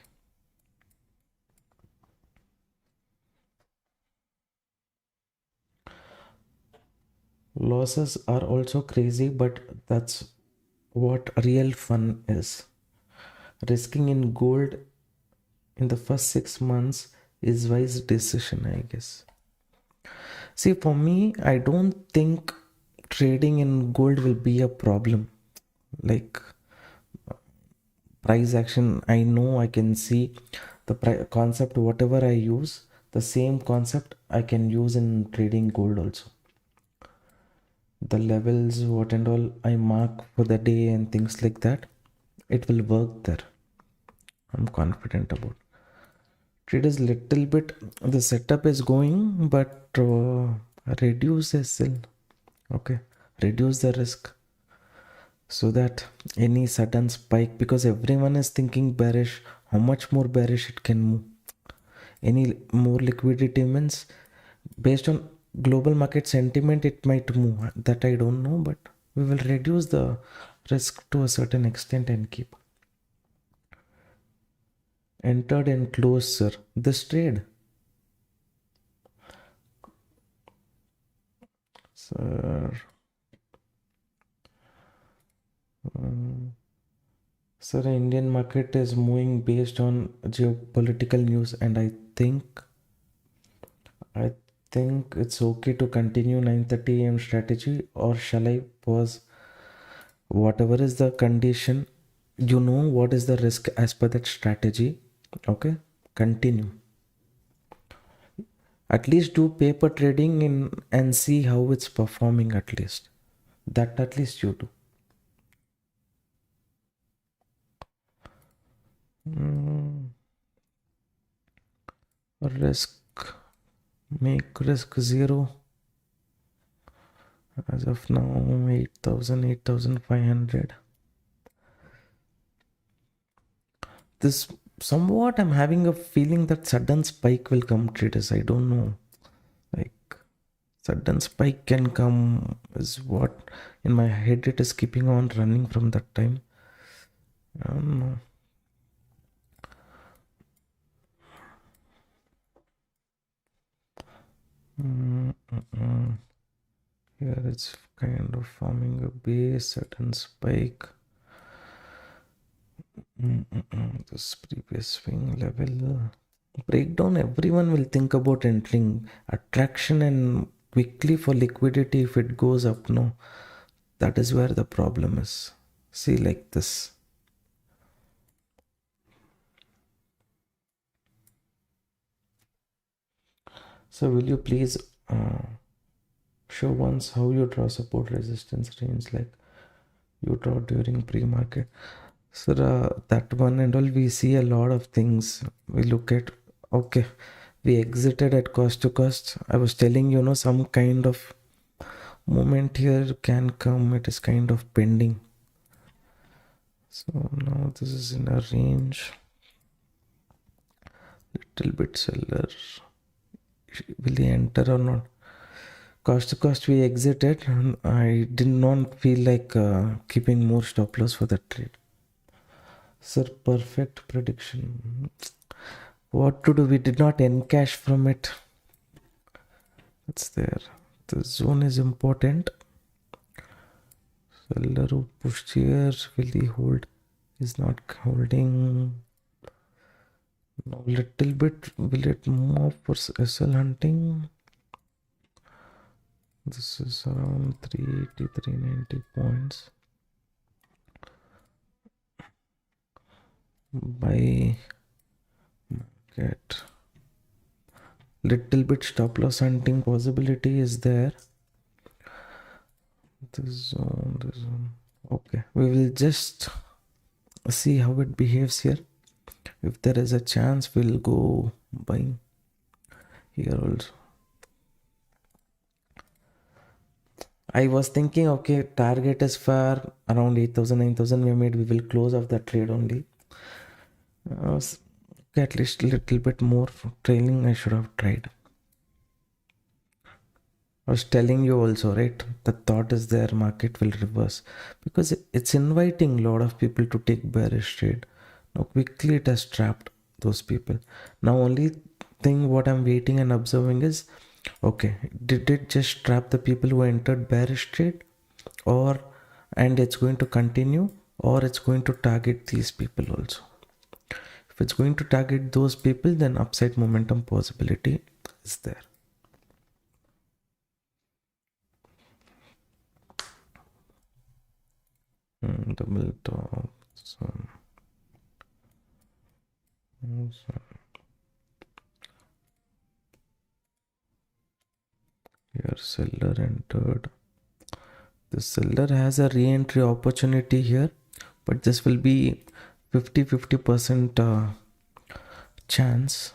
A: Losses are also crazy, but that's what real fun is. Risking in gold in the first 6 months is wise decision, I guess. See, for me, I don't think trading in gold will be a problem. Like price action, I know I can see the concept, whatever I use, the same concept I can use in trading gold also. The levels, what and all I mark for the day and things like that, it will work there. I'm confident about. Trade is little bit, the setup is going, but reduce the sell. Okay, reduce the risk so that any sudden spike, because everyone is thinking bearish, how much more bearish it can move. Any more liquidity means based on global market sentiment, it might move. That I don't know, but we will reduce the risk to a certain extent and keep. Entered and closed, sir. This trade. Sir. Um, Sir, Indian market is moving based on geopolitical news, and I think it's okay to continue 9:30 a.m. strategy, or shall I pause? Whatever is the condition, you know what is the risk as per that strategy. Okay, continue. At least do paper trading in and see how it's performing. At least that, at least you do. Risk, make risk zero. As of now, 8,000, 8,500. This somewhat, I'm having a feeling that sudden spike will come, traders. I don't know. Like, sudden spike can come is what in my head it is keeping on running from that time. I don't know. Here it's kind of forming a base, sudden spike. This previous swing level breakdown, everyone will think about entering attraction and quickly for liquidity if it goes up. No, that is where the problem is. See, like this. So will you please show once how you draw support resistance range like you draw during pre-market? So that one and all, we see a lot of things. We look at, okay, we exited at cost to cost. I was telling you, some kind of moment here can come. It is kind of pending. So now this is in a range. Little bit seller. Will he enter or not? Cost to cost we exited. I did not feel like keeping more stop loss for that trade. Sir, perfect prediction. What to do? We did not encash from it. It's there. The zone is important. Seller who pushed here, will he hold? He's not holding. Now little bit, will it move for SL hunting? This is around 380, 390 points. Buy market. Little bit stop loss hunting possibility is there. The zone. Okay, we will just see how it behaves here. If there is a chance, we'll go buying here also. I was thinking, okay, target is far around 8,000, 9,000 we made. We will close off that trade only. At least a little bit more trailing I should have tried. I was telling you also, right? The thought is there, market will reverse because it's inviting a lot of people to take bearish trade. Now quickly it has trapped those people. Now only thing what I'm waiting and observing is, okay, did it just trap the people who entered bearish trade, and it's going to continue, or it's going to target these people also. If it's going to target those people, then upside momentum possibility is there. Double top. Here seller entered. The seller has a re-entry opportunity here, but this will be 50% chance.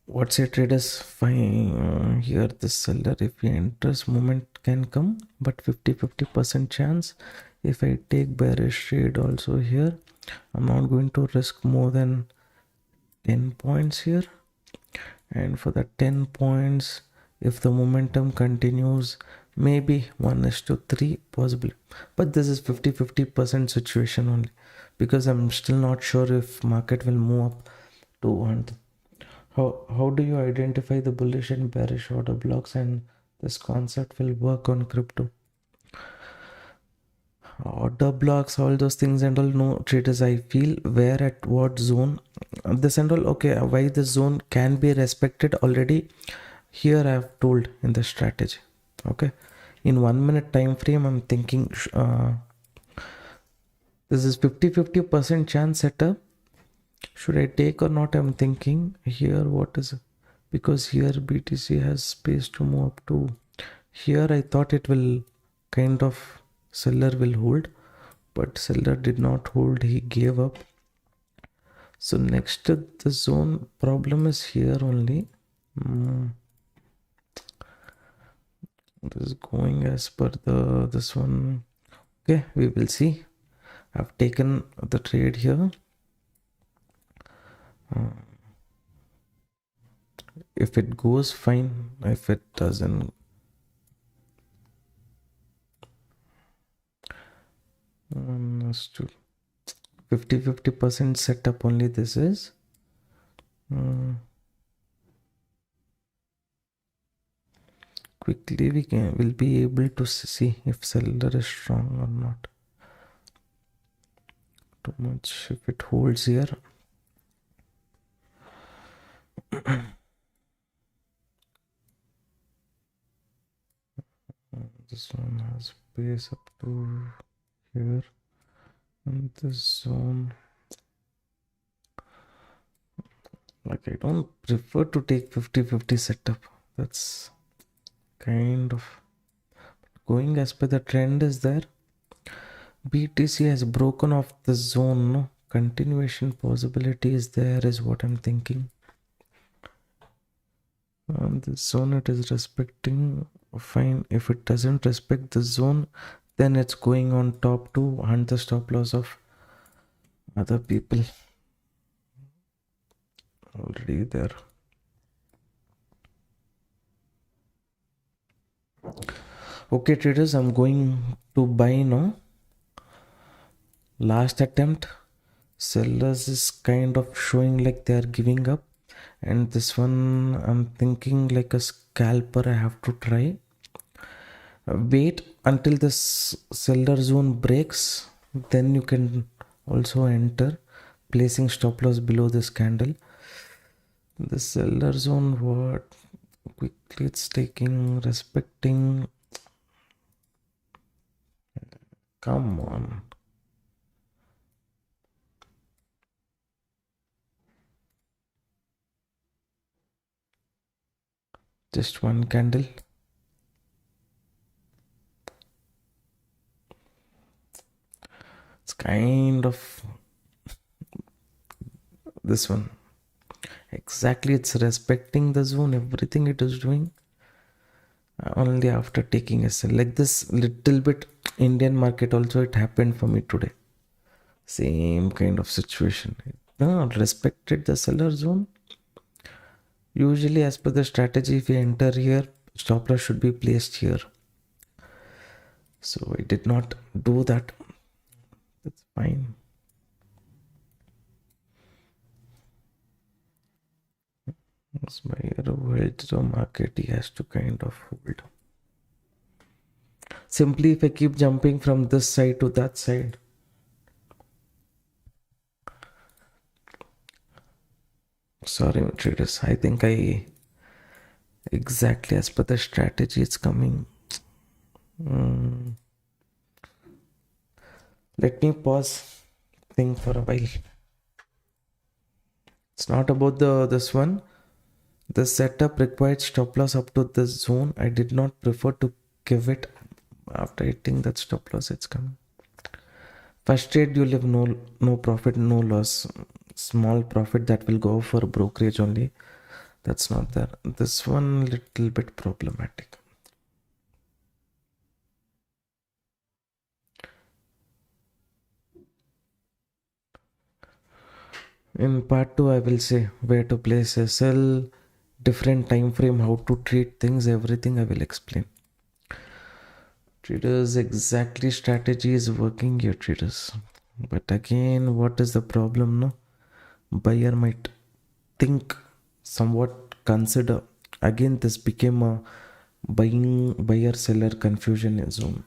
A: What's a trader's fine here? The seller, if he enters, moment can come, but 50% chance. If I take bearish trade also here, I'm not going to risk more than 10 points here. And for the 10 points, if the momentum continues, maybe 1:3 possibly, but this is 50% situation only, because I'm still not sure if market will move up to 1. How do you identify the bullish and bearish order blocks, and this concept will work on crypto? Order blocks, all those things and all, no traders, I feel, where at what zone, this and all. Okay, why the zone can be respected already here I have told in the strategy. Okay, in 1 minute time frame, I'm thinking this is 50% chance setup. Should I take or not? I'm thinking here, what is it? Because here BTC has space to move up to here. I thought it will kind of seller will hold, but seller did not hold, he gave up. So next to the zone, problem is here only. This is going as per this one. Okay, we will see. I've taken the trade here. If it goes, fine. If it doesn't, understood. 50% setup only this is. Quickly will be able to see if seller is strong or not. Too much if it holds here. This one has base up to here, and this zone, like, I don't prefer to take 50-50 setup. That's kind of going as per the trend is there. BTC has broken off the zone, no continuation possibility is there, is what I'm thinking. This zone it is respecting, fine. If it doesn't respect the zone, then it's going on top to hunt the stop loss of other people already there. Okay traders, I'm going to buy now. Last attempt, sellers is kind of showing like they are giving up, and this one I'm thinking like a scalper I have to try. Wait until this seller zone breaks, then you can also enter, placing stop loss below this candle. The seller zone, what quickly it's taking, respecting. Come on. Just one candle. It's kind of this one. Exactly, it's respecting the zone, everything it is doing. Only after taking a sell. Like this little bit Indian market also, it happened for me today. Same kind of situation. No, respected the seller zone. Usually as per the strategy, if you enter here, stop loss should be placed here. So I did not do that. That's fine. This buyer who held the market, he has to kind of hold. Simply if I keep jumping from this side to that side, sorry traders, I think I exactly as per the strategy it's coming. Let me pause, think for a while. It's not about this one. The setup required stop loss up to this zone. I did not prefer to give it after hitting that stop loss. It's coming. First trade you'll have no profit, no loss. Small profit that will go for brokerage only. That's not there. This one little bit problematic. In part 2, I will say where to place a sell, different time frame, how to treat things, everything I will explain. Traders, exactly strategy is working here, traders. But again, what is the problem? No, buyer might think, somewhat consider. Again, this became a buyer seller confusion zone.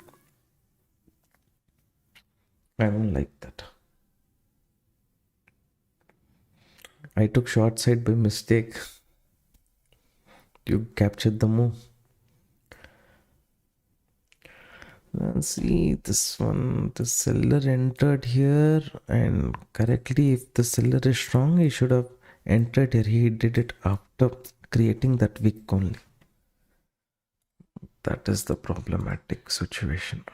A: I don't like that. I took short side by mistake. You captured the move. And see this one, the seller entered here, and correctly, if the seller is strong, he should have entered here. He did it after creating that wick only. That is the problematic situation.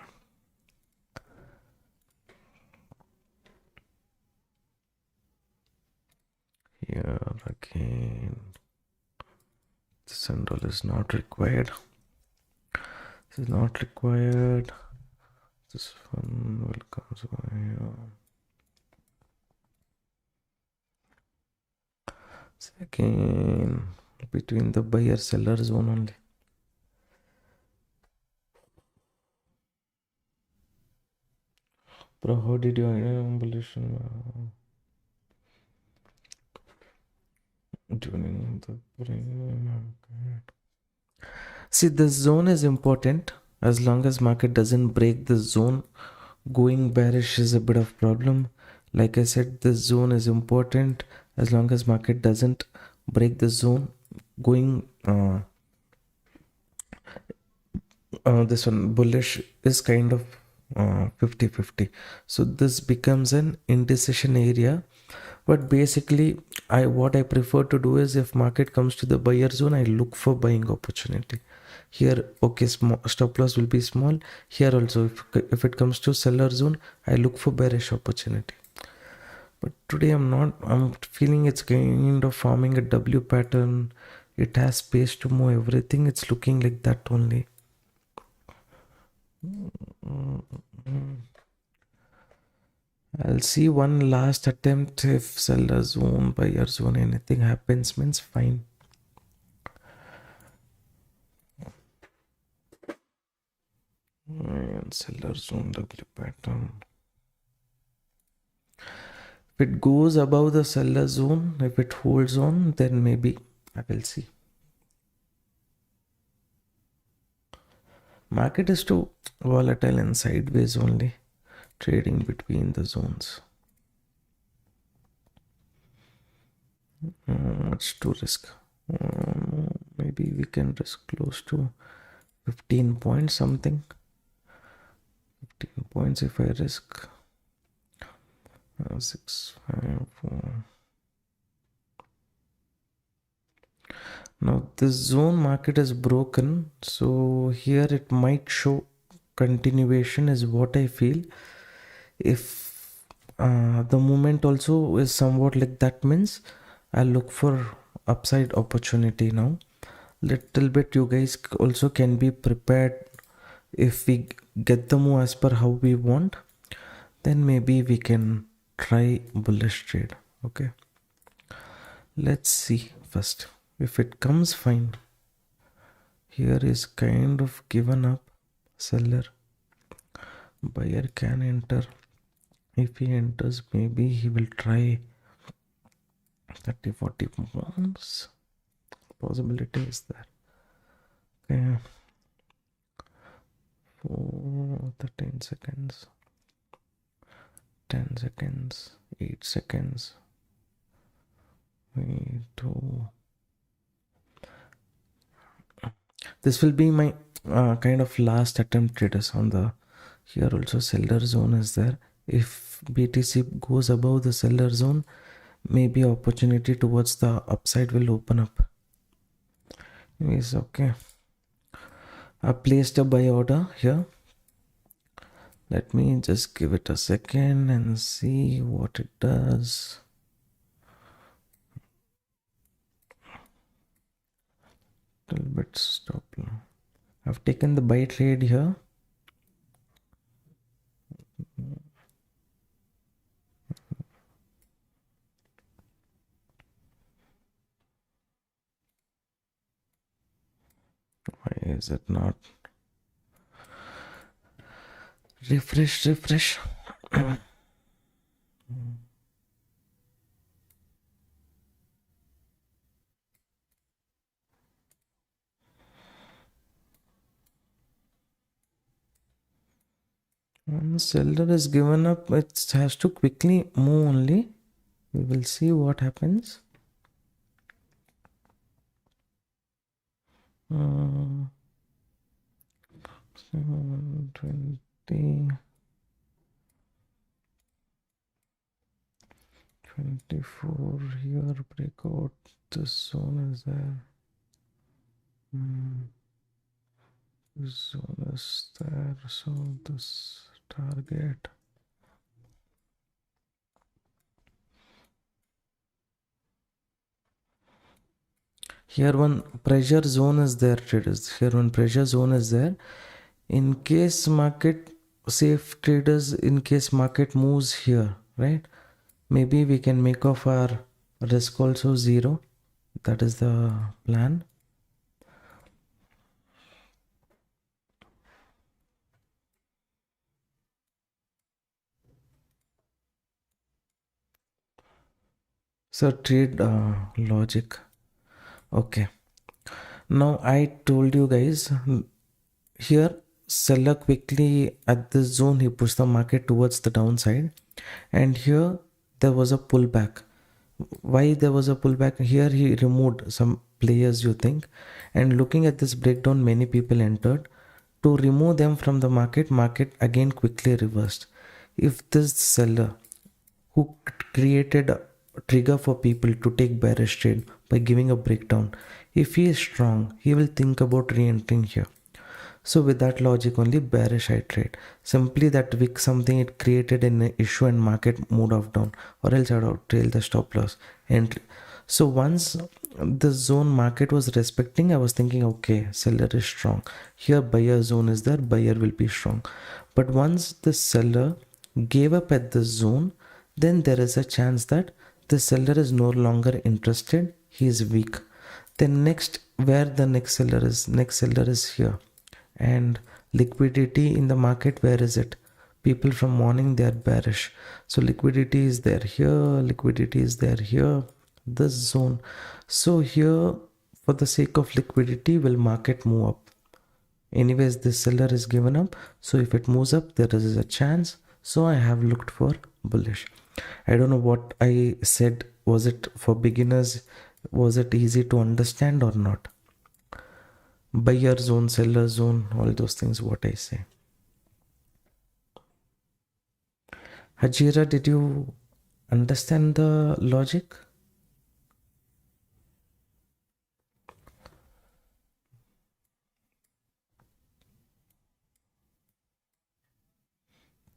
A: Here again, this and all is not required. This is not required. This one will come here. So again, between the buyer seller zone only. Bro, how did you bullish during the see, this zone is important. As long as market doesn't break the zone, going bearish is a bit of problem. Like I said, this zone is important. As long as market doesn't break the zone, going this one bullish is kind of 50-50. So this becomes an indecision area. But basically, what I prefer to do is, if market comes to the buyer zone, I look for buying opportunity. Here, okay, stop loss will be small. Here also, if it comes to seller zone, I look for bearish opportunity. But today I'm feeling it's kind of forming a W pattern. It has space to move everything. It's looking like that only. I'll see one last attempt. If seller zone, buyer zone, anything happens, means fine. And seller zone W pattern. If it goes above the seller zone, if it holds on, then maybe I will see. Market is too volatile and sideways only, trading between the zones. It's too risk. Maybe we can risk close to 15 points something. 15 points if I risk 6, 5, 4. Now this zone market is broken, so here it might show continuation is what I feel. If the movement also is somewhat like that, means I'll look for upside opportunity now. Little bit you guys also can be prepared. If we get the move as per how we want, then maybe we can try bullish trade. Okay, let's see first. If it comes, fine. Here is kind of given up. Seller, buyer can enter. If he enters, maybe he will try 30-40 points. Possibility is there. Okay, for 13 seconds, 10 seconds, 8 seconds. 3, 2. This will be my kind of last attempt, traders. On the here also seller zone is there. If BTC goes above the seller zone, maybe opportunity towards the upside will open up. Anyways, okay, I placed a buy order here. Let me just give it a second and see what it does. Little bit stop. I've taken the buy trade here. Why is it not? Refresh. When the seller is given up, it has to quickly move only. We will see what happens. 720, 24 here, breakout. This zone is there. This zone is there, so this target. Here one pressure zone is there, traders. Here one pressure zone is there. In case market, safe traders, in case market moves here, right? Maybe we can make off our risk also 0. That is the plan. So trade logic. Okay. Now I told you guys here seller quickly at this zone he pushed the market towards the downside, and here there was a pullback. Why there was a pullback? Here he removed some players, you think, and looking at this breakdown many people entered. To remove them from the market again quickly reversed. If this seller who created a trigger for people to take bearish trade by giving a breakdown, if he is strong, he will think about re-entering here. So with that logic only, bearish I trade. Simply that wick something it created an issue and market moved off down, or else I would trail the stop loss entry. So once the zone market was respecting, I was thinking, okay, seller is strong. Here buyer zone is there, buyer will be strong. But once the seller gave up at the zone, then there is a chance that the seller is no longer interested. He is weak. Then next, where the next seller is here. And liquidity in the market, where is it? People from morning, they are bearish. So liquidity is there here, liquidity is there here, this zone. So here, for the sake of liquidity, will market move up? Anyways, this seller is given up. So if it moves up, there is a chance. So I have looked for bullish. I don't know what I said. Was it for beginners? Was it easy to understand or not? Buyer zone, seller zone, all those things, what I say. Hajira, did you understand the logic?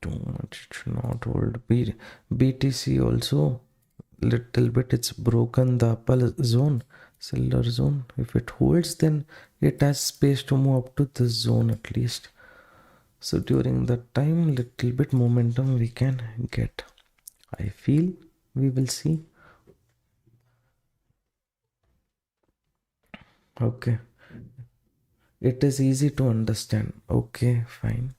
A: Too much, it should not hold. BTC also, little bit it's broken the upper zone, seller zone. If it holds, then it has space to move up to this zone at least. So during that time, little bit momentum we can get. I feel we will see. Okay. It is easy to understand. Okay, fine.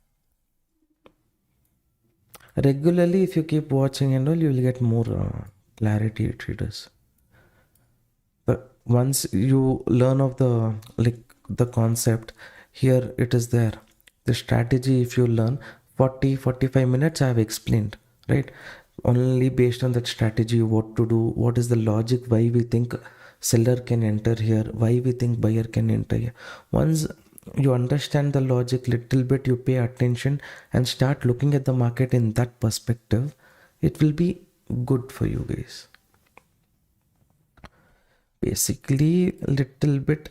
A: Regularly, if you keep watching and all, you will get more clarity, traders. But once you learn of the concept, here it is there. The strategy, if you learn 40-45 minutes, I have explained, right? Only based on that strategy, what to do, what is the logic, why we think seller can enter here, why we think buyer can enter here. Once you understand the logic little bit, you pay attention and start looking at the market in that perspective, it will be good for you guys. Basically, little bit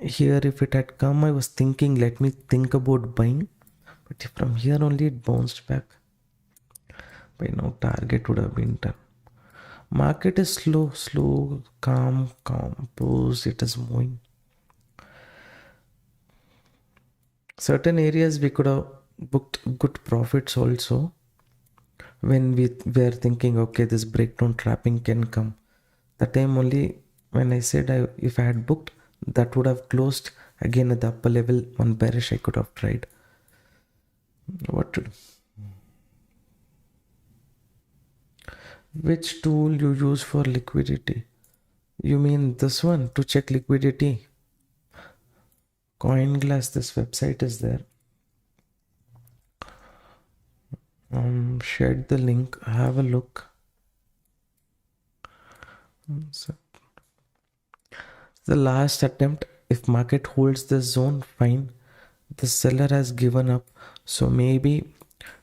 A: here, if it had come, I was thinking, let me think about buying. But from here only it bounced back. By now target would have been done. Market is slow, calm, composed. It is moving. Certain areas we could have booked good profits also when we were thinking, okay, this breakdown trapping can come. That time only when I said if I had booked, that would have closed again at the upper level. One bearish I could have tried. What to do? Which tool you use for liquidity? You mean this one to check liquidity? CoinGlass, this website is there. Shared the link. Have a look. So, the last attempt. If market holds the zone, fine. The seller has given up. So maybe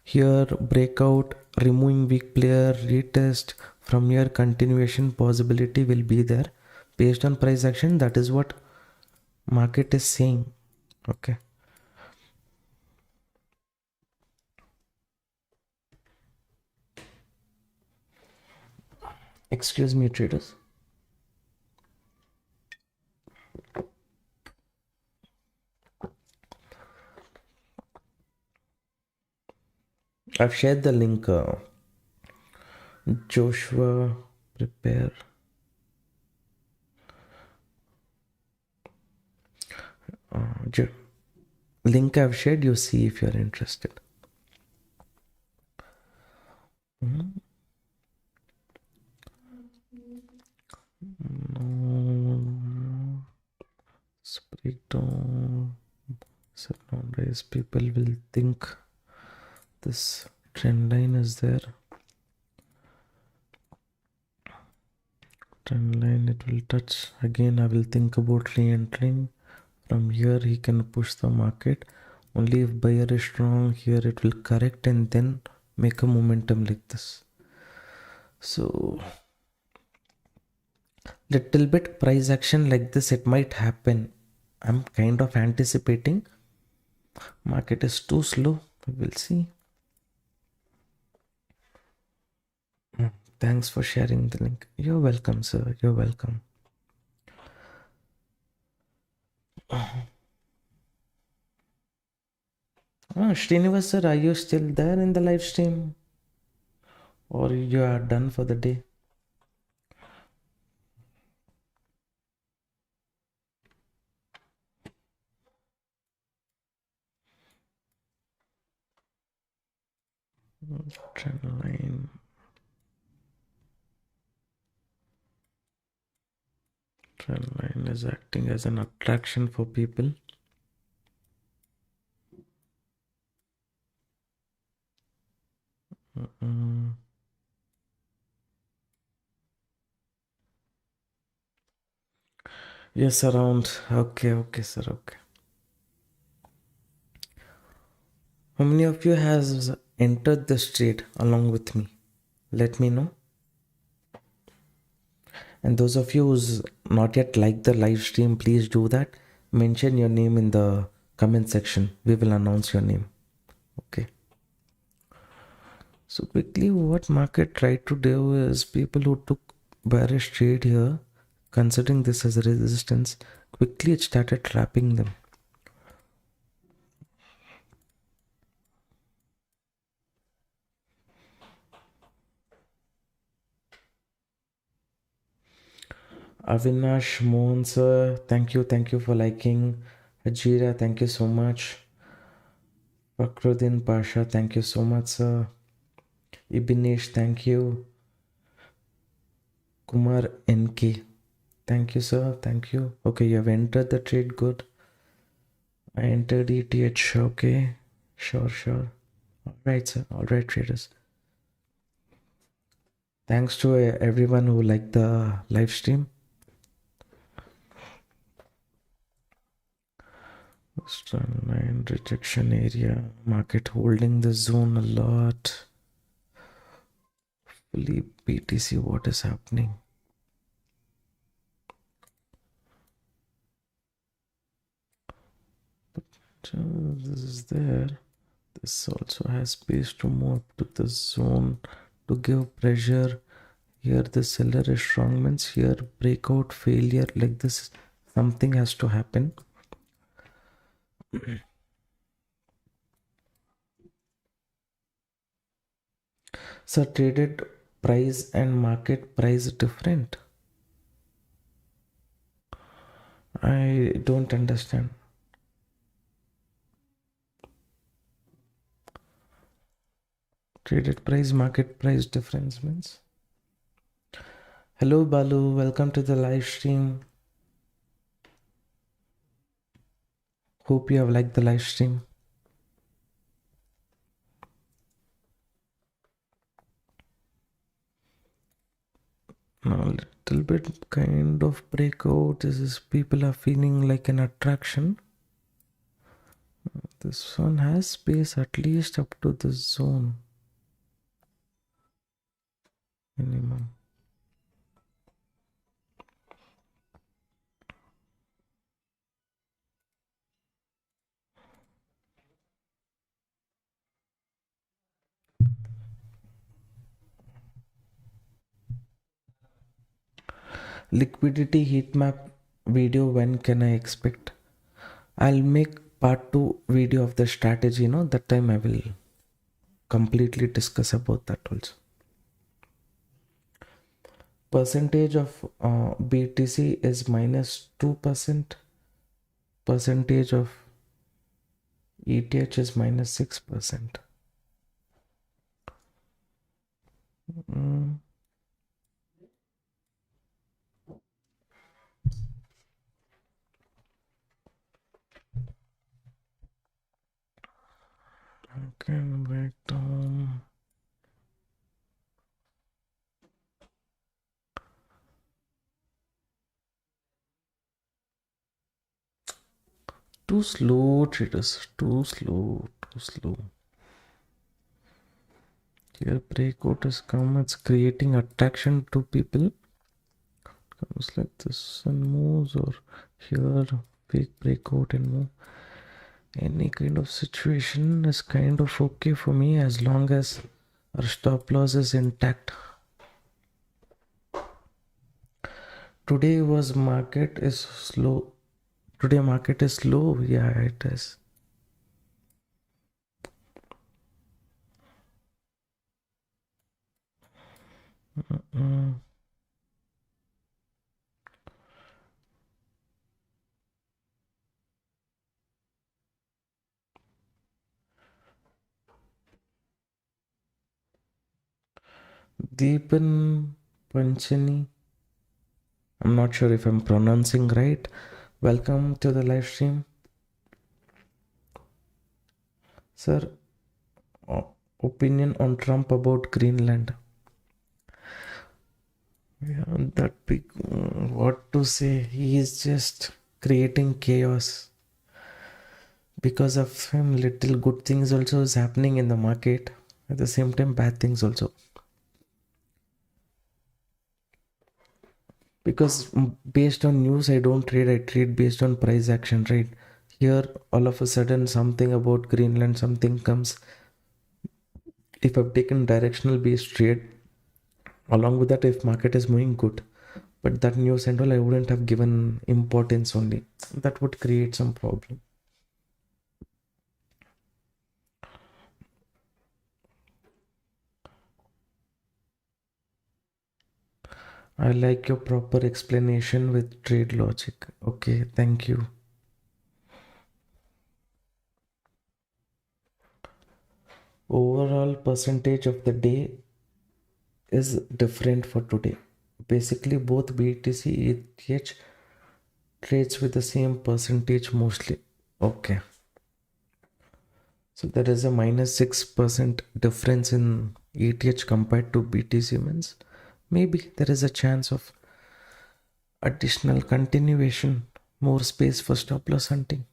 A: here breakout, removing weak player, retest. From here continuation possibility will be there based on price action. That is what market is saying. Okay. Excuse me, traders. I've shared the link. Joshua, prepare. Link I've shared. You see if you're interested. No. Breakdown. Nowadays people will think this trend line is there. Trend line, it will touch again. I will think about re-entering. From here he can push the market. Only if buyer is strong here it will correct and then make a momentum like this. So little bit price action like this it might happen. I'm kind of anticipating. Market is too slow. We'll see. Thanks for sharing the link. You're welcome, sir. You're welcome. Srinivas sir, are you still there in the live stream? Or you are done for the day? Trend line. Trend line is acting as an attraction for people. Yes, around. Okay, sir. Okay. How many of you has entered this trade along with me? Let me know. And those of you who's not yet liked the live stream, please do that. Mention your name in the comment section. We will announce your name. Okay. So quickly, what market tried to do is people who took bearish trade here, considering this as a resistance, quickly it started trapping them. Avinash Mohan sir, thank you for liking. Ajira, thank you so much. Fakhruddin Pasha, thank you so much, sir. Ibinesh, thank you. Kumar NK, thank you, sir. Thank you. Okay, you have entered the trade. Good. I entered ETH. Okay. Sure. Alright, sir. Alright, traders. Thanks to everyone who liked the live stream. Trend line rejection area. Market holding the zone a lot. Fully BTC, what is happening? This is there. This also has space to move up to the zone to give pressure. Here the seller is strong, means here breakout failure like this, something has to happen. So traded price and market price different. I don't understand. Traded price, market price difference means. Hello Balu, welcome to the live stream. Hope you have liked the live stream. Now a little bit kind of breakout. This is people are feeling like an attraction. This one has space at least up to the zone minimum. Liquidity heat map video, when can I expect? I'll make part 2 video of the strategy, that time I will completely discuss about that also. Percentage of BTC is -2%. Percentage of ETH is -6%. Okay, wait down. Too slow, traders. Too slow. Too slow. Here breakout has come. It's creating attraction to people. Comes like this and moves, or here fake breakout and move. Any kind of situation is kind of okay for me as long as our stop loss is intact. Today was market is slow. Today market is slow. Yeah, it is. Deepan Panchani. I'm not sure if I'm pronouncing right. Welcome to the live stream. Sir, opinion on Trump about Greenland. Yeah, that big, what to say? He is just creating chaos. Because of him, little good things also is happening in the market. At the same time, bad things also. Because based on news, I don't trade. I trade based on price action, right? Here, all of a sudden, something about Greenland, something comes. If I've taken directional based trade, along with that, if market is moving good, but that news and all, I wouldn't have given importance only. That would create some problem. I like your proper explanation with trade logic. Okay, thank you. Overall percentage of the day is different for today. Basically, both BTC ETH trades with the same percentage mostly. Okay. So there is a -6% difference in ETH compared to BTC, means maybe there is a chance of additional continuation, more space for stop loss hunting.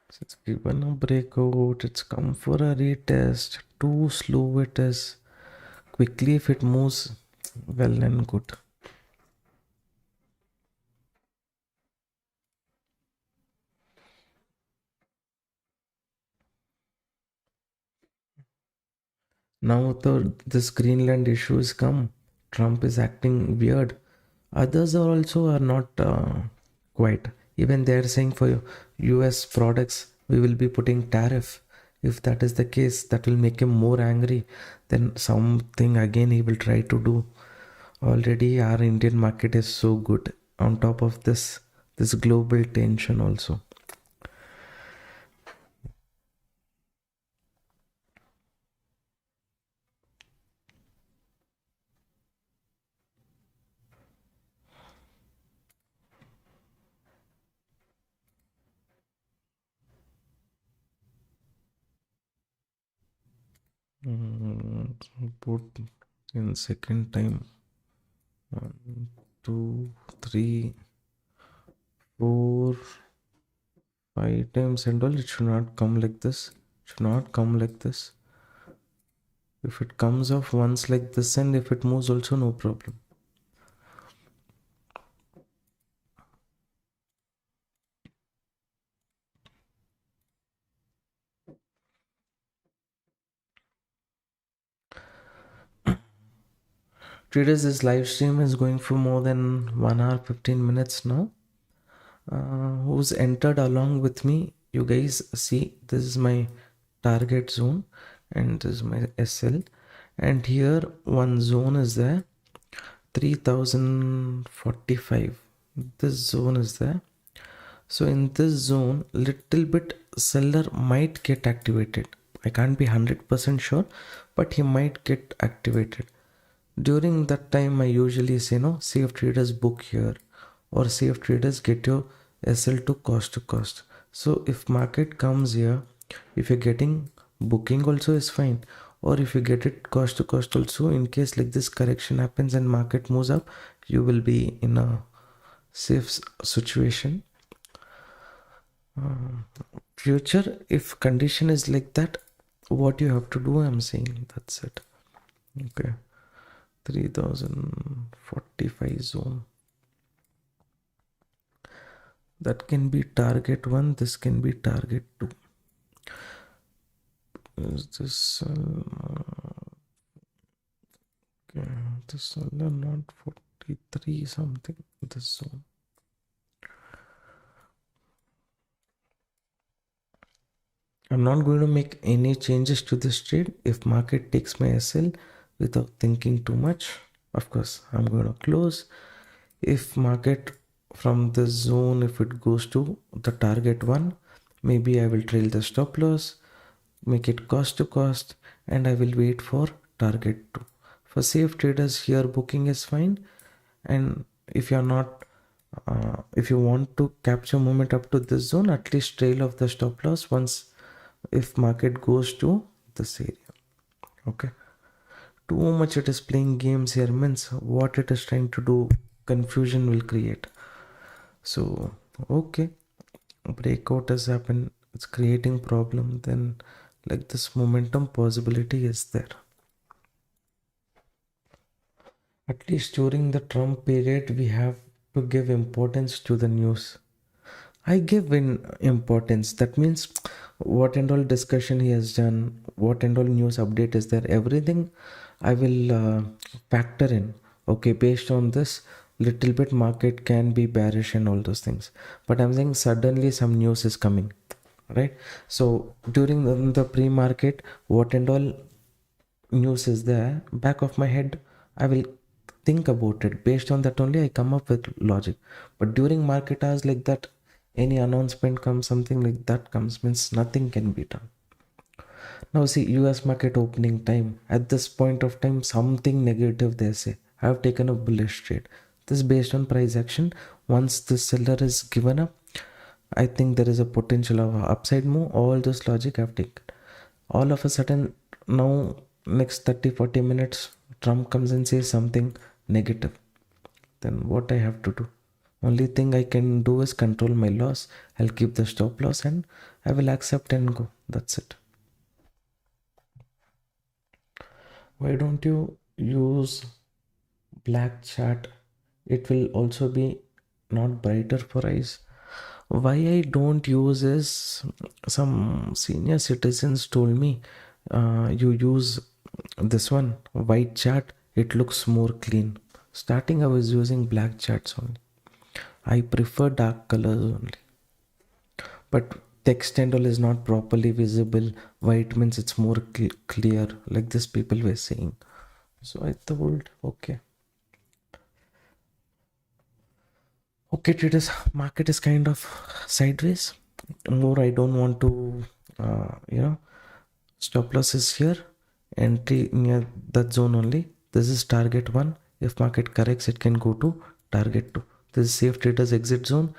A: So it's given a breakout, it's come for a retest. Too slow it is. Quickly if it moves, well and good. Now this Greenland issue is come. Trump is acting weird. Others are also are not quite. Even they are saying for US products we will be putting tariff. If that is the case, that will make him more angry. Then something again he will try to do. Already our Indian market is so good. On top of this global tension also. Put in second time. 1, 2, 3, 4, 5 times and all. It should not come like this. It should not come like this. If it comes off once like this and if it moves also, no problem. Traders, this live stream is going for more than 1 hour 15 minutes now. Who's entered along with me? You guys see, this is my target zone and this is my SL, and here one zone is there, 3045. This zone is there. So in this zone, little bit seller might get activated. I can't be 100% sure, but he might get activated. During that time, I usually say no, safe traders book here, or safe traders get your SL to cost. So if market comes here, if you're getting booking also is fine, or if you get it cost to cost also, in case like this correction happens and market moves up, you will be in a safe situation. Future, if condition is like that, what you have to do, I'm saying, that's it. Okay, 3045 zone, that can be target 1, this can be target 2. Is this okay, this seller not 43 something, this zone. I'm not going to make any changes to this trade. If market takes my SL without thinking too much, of course I'm going to close. If market from this zone, if it goes to the target 1, maybe I will trail the stop loss, make it cost to cost, and I will wait for target 2. For safe traders here, booking is fine. And if you're not if you want to capture movement up to this zone, at least trail of the stop loss once if market goes to this area. Okay, too much it is playing games here means what it is trying to do, confusion will create. So okay, breakout has happened, it's creating problem, then like this momentum possibility is there. At least during the Trump period, we have to give importance to the news. I give in importance. That means what and all discussion he has done, what and all news update is there, everything I will factor in. Okay, based on this, little bit market can be bearish and all those things. But I'm saying suddenly some news is coming, right? So during the pre-market, what and all news is there, back of my head, I will think about it. Based on that only I come up with logic. But during market hours like that, any announcement comes, something like that comes, means nothing can be done. Now see, US market opening time, at this point of time something negative they say, I have taken a bullish trade. This is based on price action. Once the seller is given up, I think there is a potential of upside move. All this logic I've taken. All of a sudden now, next 30-40 minutes, Trump comes and says something negative. Then what I have to do? Only thing I can do is control my loss. I'll keep the stop loss and I will accept and go. That's it. Why don't you use black chart? It will also be not brighter for eyes. Why I don't use is some senior citizens told me you use this one white chart, it looks more clean. Starting I was using black charts only. I prefer dark colors only, but text and all is not properly visible. White means it's more clear, like this people were saying. So I thought, okay traders, market is kind of sideways. More I don't want to stop loss is here, entry near that zone only. This is target 1. If market corrects, it can go to target 2. This is safe traders exit zone.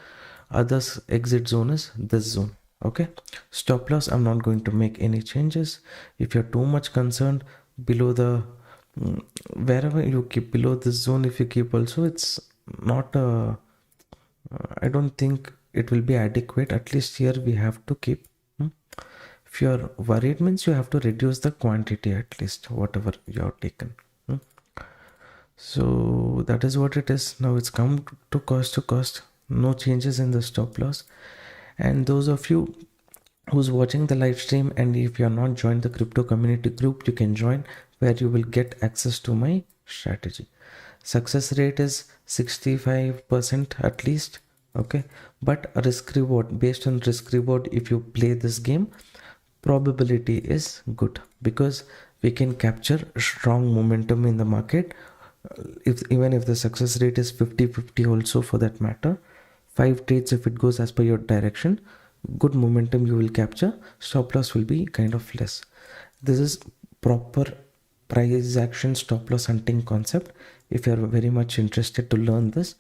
A: Others exit zone is this zone. Okay, stop loss I'm not going to make any changes. If you're too much concerned, below the wherever you keep below this zone, if you keep also, it's not I don't think it will be adequate. At least here we have to keep. If you are worried, means you have to reduce the quantity, at least whatever you have taken. So that is what it is. Now it's come to cost. No changes in the stop loss. And those of you who's watching the live stream, and if you are not joined the crypto community group, you can join, where you will get access to my strategy. Success rate is 65% at least. Okay, but risk reward, based on risk reward, if you play this game, probability is good, because we can capture strong momentum in the market. Even if the success rate is 50-50 also, for that matter, 5 trades, if it goes as per your direction, good momentum you will capture. Stop loss will be kind of less. This is proper price action stop loss hunting concept. If you are very much interested to learn this,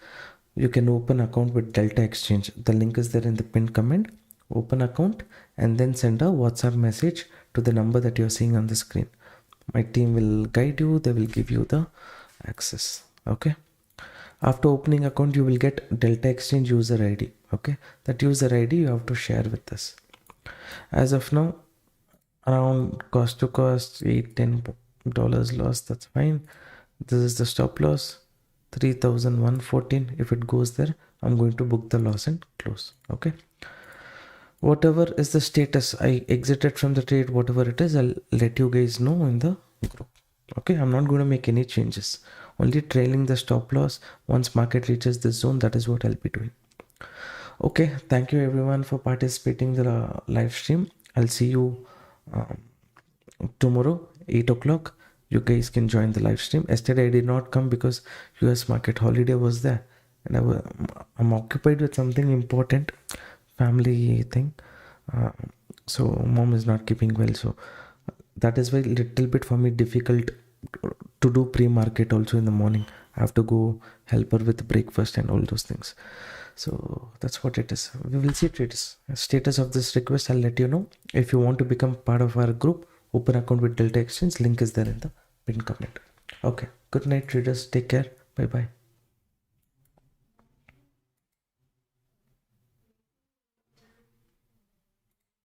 A: you can open account with Delta Exchange. The link is there in the pinned comment. Open account and then send a WhatsApp message to the number that you're seeing on the screen. My team will guide you. They will give you the access. Okay, after opening account, you will get Delta Exchange user ID. Okay, that user ID you have to share with us. As of now, around cost to cost $8-10 loss, that's fine. This is the stop loss, 3,114. If it goes there, I'm going to book the loss and close. Okay, whatever is the status, I exited from the trade, whatever it is, I'll let you guys know in the group. Okay, I'm not going to make any changes, only trailing the stop loss. Once market reaches this zone, that is what I'll be doing. Okay, thank you everyone for participating in the live stream. I'll see you tomorrow 8 o'clock. You guys can join the live stream. Yesterday I did not come because US market holiday was there, and I'm occupied with something important, family thing. So mom is not keeping well, so that is why little bit for me difficult to do pre-market also in the morning. I have to go help her with breakfast and all those things. So that's what it is. We will see traders. Status of this request, I'll let you know. If you want to become part of our group, open account with Delta Exchange. Link is there in the pinned comment. Okay. Good night traders. Take care. Bye bye.